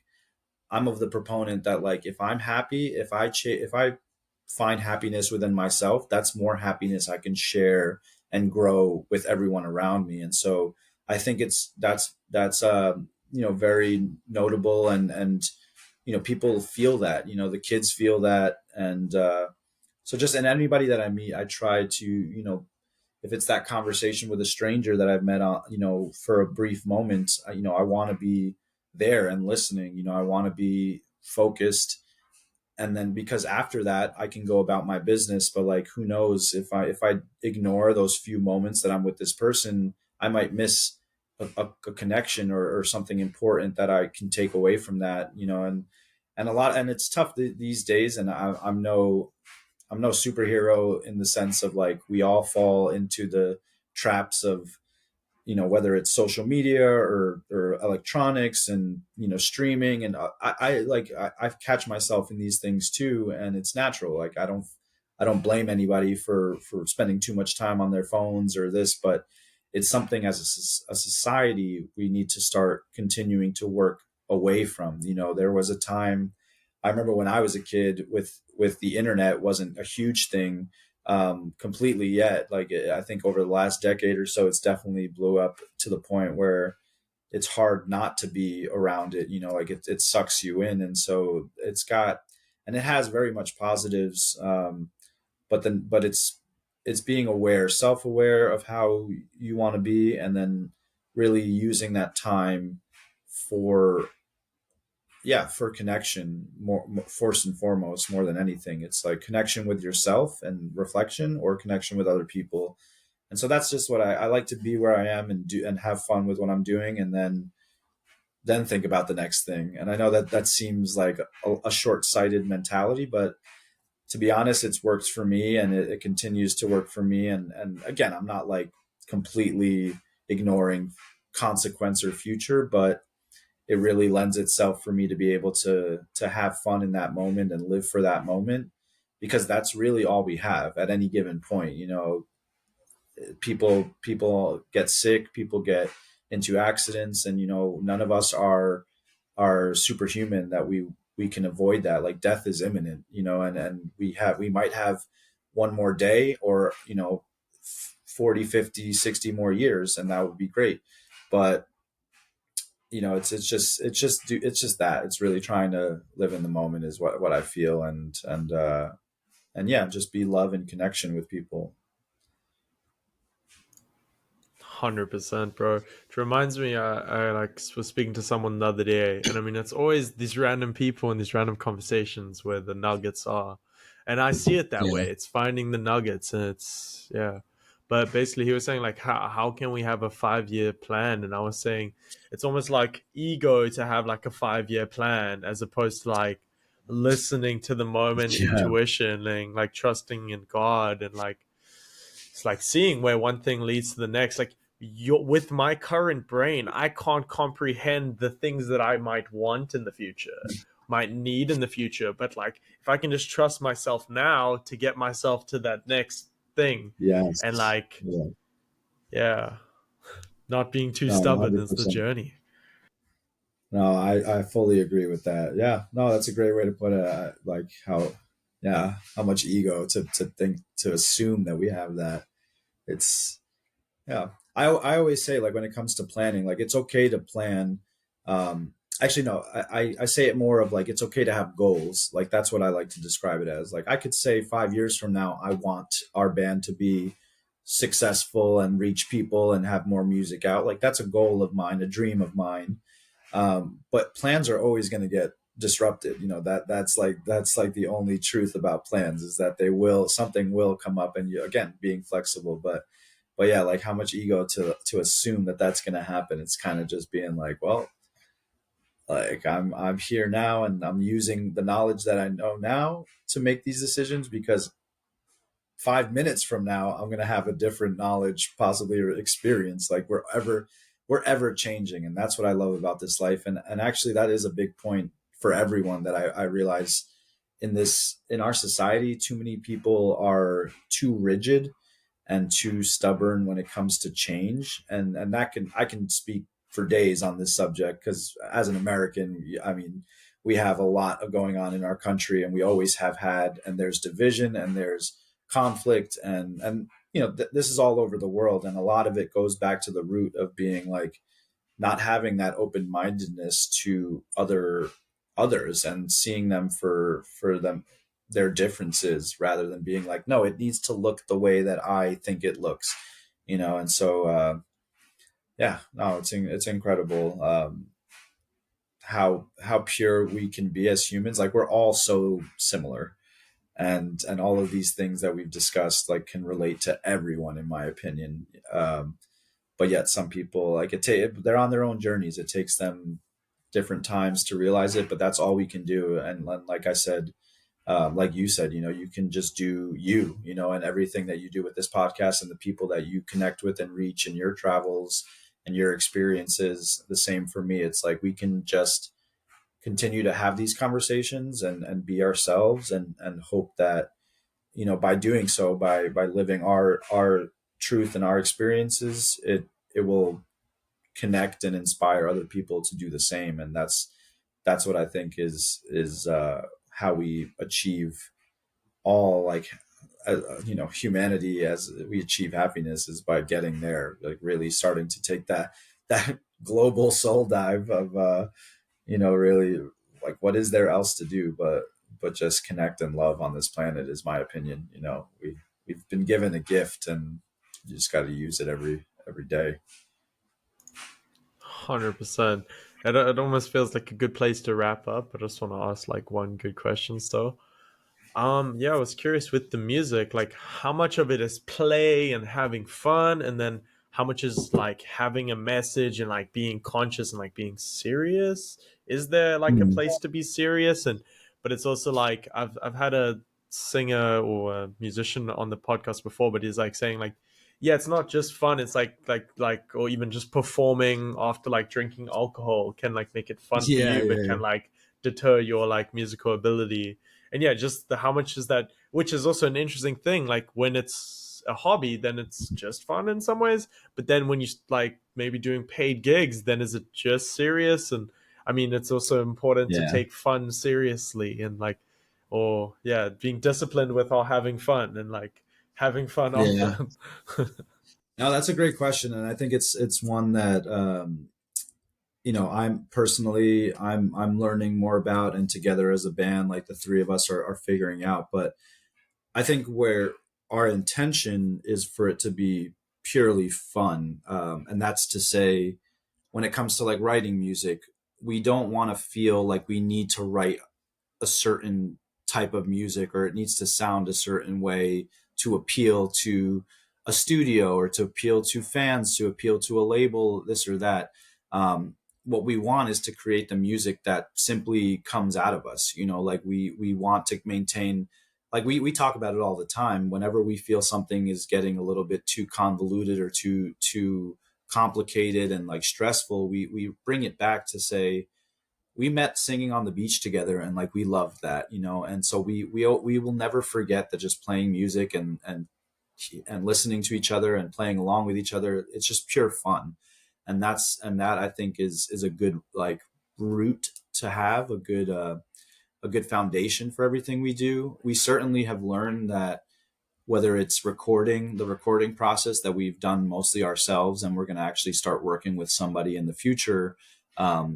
I'm of the proponent that, like, if I'm happy, if I find happiness within myself, that's more happiness I can share and grow with everyone around me. And so I think that's very notable, and people feel that, the kids feel that. And so just, and anybody that I meet, I try to, if it's that conversation with a stranger that I've met on, for a brief moment, I want to be there and listening. I want to be focused. And then, because after that I can go about my business. But like, who knows, if I ignore those few moments that I'm with this person, I might miss a connection, or something important that I can take away from that. And it's tough these days. And I'm no superhero, in the sense of like, we all fall into the traps of, whether it's social media or electronics, and streaming. And I catch myself in these things too, and it's natural. Like, I don't blame anybody for spending too much time on their phones or this. But it's something, as a society, we need to start continuing to work away from. There was a time, I remember when I was a kid, with the internet wasn't a huge thing. completely yet. Like I think over the last decade or so, it's definitely blew up to the point where it's hard not to be around it. You know, like it sucks you in, and so and it has very much positives. But it's being aware, self-aware of how you want to be, and then really using that time for for connection more first and foremost, more than anything. It's like connection with yourself and reflection, or connection with other people. And so that's just what I like to be where I am and do and have fun with what I'm doing, and then think about the next thing. And I know that that seems like a short-sighted mentality, but to be honest, it's worked for me, and it continues to work for me. And again, I'm not like completely ignoring consequence or future, but it really lends itself for me to be able to have fun in that moment and live for that moment, because that's really all we have at any given point. You know, people get sick, people get into accidents, and you know, none of us are superhuman that we can avoid that. Like death is imminent, you know, and we might have one more day, or you know, 40, 50, 60 more years, and that would be great. But you know, it's just that it's really trying to live in the moment is what I feel. And yeah, just be love and connection with people. 100%, bro. It reminds me, I like was speaking to someone the other day, and I mean, it's always these random people and these random conversations where the nuggets are, and I see it that Yeah. way. It's finding the nuggets, and it's yeah. But basically, he was saying like, how can we have a 5 year plan? And I was saying it's almost like ego to have like a 5 year plan, as opposed to like listening to the moment, Yeah. intuition, and like trusting in God, and like it's like seeing where one thing leads to the next. Like with my current brain, I can't comprehend the things that I might want in the future, might need in the future. But like if I can just trust myself now to get myself to that next thing, and Yes. like Yeah. yeah, not being too No, stubborn is the 100%. journey. No, I fully agree with that. Yeah. No, that's a great way to put it. Like how much ego to think, to assume that we have that. It's, yeah. I always say, like, when it comes to planning, like, it's okay to plan. Actually, no, I say it more of like, it's okay to have goals. Like, that's what I like to describe it as. Like, I could say 5 years from now, I want our band to be successful and reach people and have more music out. Like, that's a goal of mine, a dream of mine. But plans are always going to get disrupted. You know, that's like the only truth about plans, is that something will come up, and you, again, being flexible. But yeah, like how much ego to assume that that's going to happen. It's kind of just being like, well, like I'm here now, and I'm using the knowledge that I know now to make these decisions, because 5 minutes from now I'm going to have a different knowledge, possibly, or experience. Like we're ever changing, and that's what I love about this life. And actually, that is a big point for everyone that I realize in our society. Too many people are too rigid and too stubborn when it comes to change. And that I can speak for days on this subject, because as an American, I mean, we have a lot of going on in our country, and we always have had, and there's division, and there's conflict, and you know, this is all over the world, and a lot of it goes back to the root of being like not having that open-mindedness to others, and seeing them for them, their differences, rather than being like, no, it needs to look the way that I think it looks, you know. And so yeah, no, it's incredible, how pure we can be as humans. Like, we're all so similar, and all of these things that we've discussed, like, can relate to everyone, in my opinion. But yet some people, like, they're on their own journeys. It takes them different times to realize it, but that's all we can do. And like I said, like you said, you know, you can just do you know, and everything that you do with this podcast, and the people that you connect with and reach in your travels and your experiences. The same for me. It's like we can just continue to have these conversations, and be ourselves, and hope that, you know, by doing so, by living our truth and our experiences, it will connect and inspire other people to do the same. And that's what I think is how we achieve all, like, humanity as we achieve happiness is by getting there, like really starting to take that global soul dive of really like what is there else to do but just connect and love on this planet is my opinion. We've been given a gift and you just got to use it every day. 100%. It almost feels like a good place to wrap up. I just want to ask like one good question still. Yeah, I was curious with the music, like how much of it is play and having fun, and then how much is like having a message and like being conscious and like being serious? Is there like a Hmm. place to be serious? And but it's also like I've had a singer or a musician on the podcast before, but he's like saying like, yeah, it's not just fun. It's like or even just performing after like drinking alcohol can like make it fun for Yeah, you, but yeah, can like deter your like musical ability. And yeah, just the how much is that, which is also an interesting thing. Like when it's a hobby, then it's just fun in some ways, but then when you like maybe doing paid gigs, then is it just serious? And I mean, it's also important to yeah, take fun seriously, and like, or yeah, being disciplined with all having fun and like having fun yeah. often. No, that's a great question, and I think it's one that I'm learning more about, and together as a band, like the three of us are figuring out. But I think where our intention is for it to be purely fun, and that's to say, when it comes to like writing music, we don't want to feel like we need to write a certain type of music or it needs to sound a certain way to appeal to a studio or to appeal to fans, to appeal to a label, this or that. What we want is to create the music that simply comes out of us. Like we want to maintain, like we talk about it all the time. Whenever we feel something is getting a little bit too convoluted or too complicated and like stressful, we bring it back to say, we met singing on the beach together and like we loved that, and so we will never forget that just playing music and listening to each other and playing along with each other, it's just pure fun. And that I think is a good like root to have, a good foundation for everything we do. We certainly have learned that whether it's the recording process that we've done mostly ourselves, and we're going to actually start working with somebody in the future,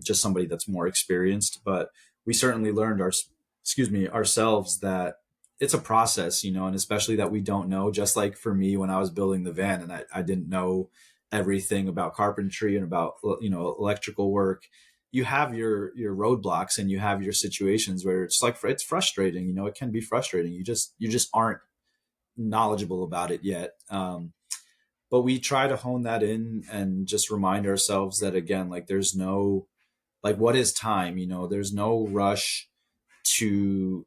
just somebody that's more experienced. But we certainly learned ourselves that it's a process, and especially that we don't know. Just like for me, when I was building the van and I didn't know everything about carpentry and about electrical work. You have your roadblocks and you have your situations where it's like it's frustrating. It can be frustrating. You just aren't knowledgeable about it yet. But we try to hone that in and just remind ourselves that again, like there's no, like what is time? There's no rush to,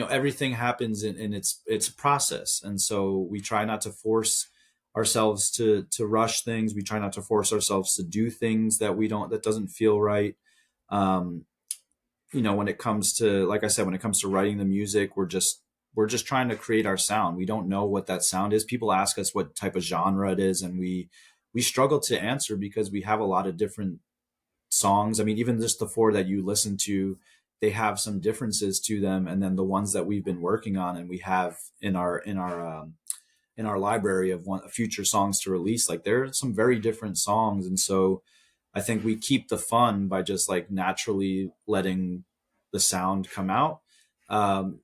everything happens in it's a process. And so we try not to force ourselves to rush things. We try not to force ourselves to do things that doesn't feel right. Um, when it comes to, like I said, when it comes to writing the music, we're just trying to create our sound. We don't know what that sound is. People ask us what type of genre it is, and we struggle to answer because we have a lot of different songs. I mean, even just the four that you listen to, they have some differences to them, and then the ones that we've been working on and we have in our library of future songs to release, like there are some very different songs. And so I think we keep the fun by just like naturally letting the sound come out. Um,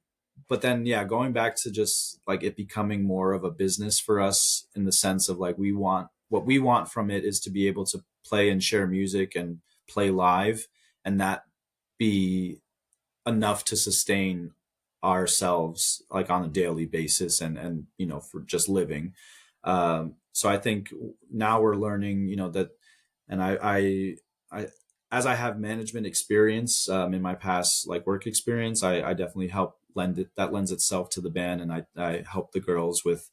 but then, yeah, going back to just like it becoming more of a business for us in the sense of like what we want from it is to be able to play and share music and play live, and that be enough to sustain ourselves like on a daily basis and for just living. So I think now we're learning, that, and I as I have management experience in my past like work experience, I definitely help that lends itself to the band, and I help the girls with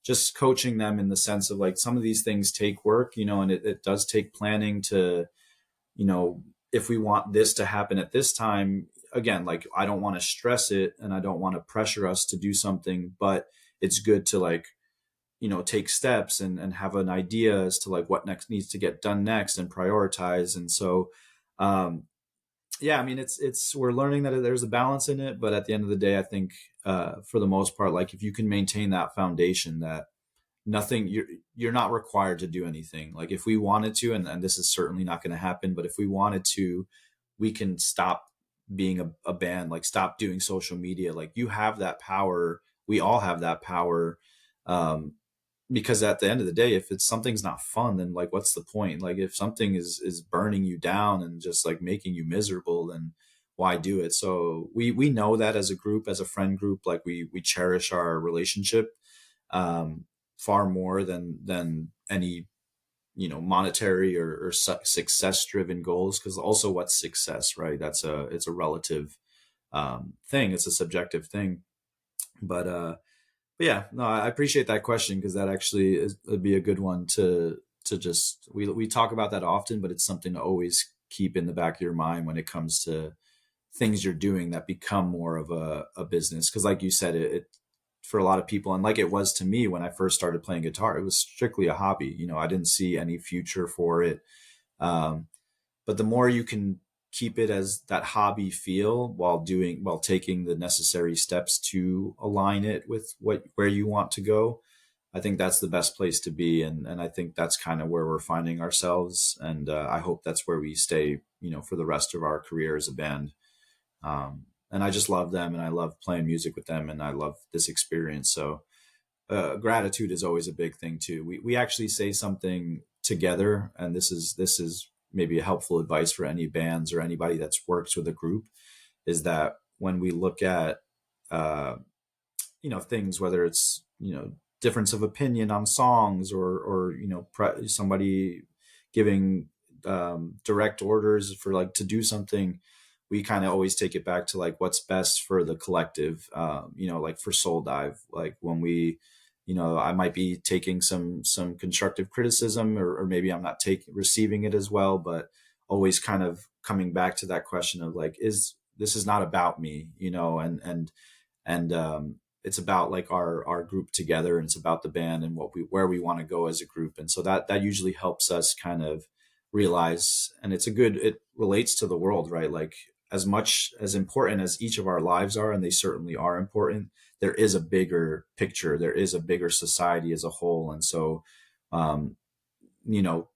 just coaching them in the sense of like some of these things take work, and it does take planning to, you know, if we want this to happen at this time, again, like I don't want to stress it and I don't want to pressure us to do something, but it's good to like, take steps and have an idea as to like what next needs to get done next and prioritize. And so, um, yeah, I mean, it's we're learning that there's a balance in it, but at the end of the day, I think for the most part, like if you can maintain that foundation, that nothing you're not required to do anything. Like if we wanted to, and this is certainly not going to happen, but if we wanted to, we can stop being a band, like stop doing social media. Like you have that power. We all have that power. Um, because at the end of the day, if it's something's not fun, then like what's the point? Like if something is burning you down and just like making you miserable, then why do it? So we know that as a group, as a friend group, like we cherish our relationship um, far more than any monetary or success driven goals. Because also, what's success, right? It's a relative thing. It's a subjective thing. But yeah, no, I appreciate that question because that actually would be a good one to just we talk about that often, but it's something to always keep in the back of your mind when it comes to things you're doing that become more of a business. Because like you said, it for a lot of people, and like it was to me when I first started playing guitar, it was strictly a hobby. I didn't see any future for it. Um, but the more you can keep it as that hobby feel while taking the necessary steps to align it with where you want to go, I think that's the best place to be. And I think that's kind of where we're finding ourselves. And I hope that's where we stay, for the rest of our career as a band. And I just love them and I love playing music with them and I love this experience. So gratitude is always a big thing too. We actually say something together, and this is maybe a helpful advice for any bands or anybody that's works with a group, is that when we look at uh, things, whether it's difference of opinion on songs or somebody giving direct orders for like to do something, we kind of always take it back to like what's best for the collective. Like for Soul Dive, like when we I might be taking some constructive criticism, or maybe I'm not receiving it as well, but always kind of coming back to that question of like, is not about me, and it's about like our group together, and it's about the band and where we want to go as a group. And so that usually helps us kind of realize, and it relates to the world, right? Like as much as important as each of our lives are, and they certainly are important, there is a bigger picture, there is a bigger society as a whole. And so um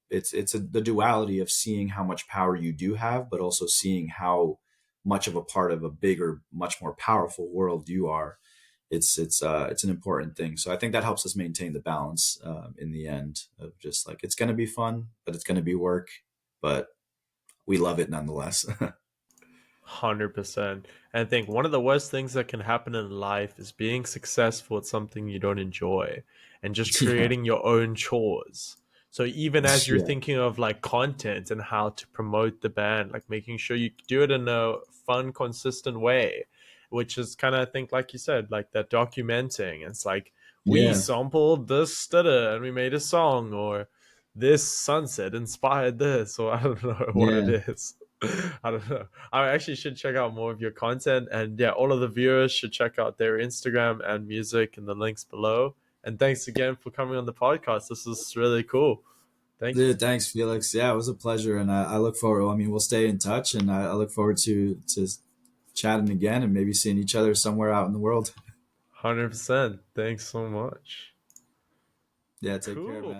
it's the duality of seeing how much power you do have, but also seeing how much of a part of a bigger, much more powerful world you are. It's an important thing. So I think that helps us maintain the balance in the end, of just like it's going to be fun, but it's going to be work, but we love it nonetheless. 100%. And I think one of the worst things that can happen in life is being successful at something you don't enjoy and just Yeah, creating your own chores. So even as you're yeah, thinking of like content and how to promote the band, like making sure you do it in a fun, consistent way, which is kind of, I think, like you said, like that documenting. It's like we yeah, sampled this stutter and we made a song, or this sunset inspired this, or I don't know what it yeah. is. I don't know. I actually should check out more of your content. And yeah, all of the viewers should check out their Instagram and music in the links below. And thanks again for coming on the podcast. This is really cool. Thank you. Dude, thanks, Felix. Yeah, it was a pleasure, and I look forward. I mean, we'll stay in touch, and I look forward to chatting again and maybe seeing each other somewhere out in the world. 100%. Thanks so much. Yeah, take care, Cool. man.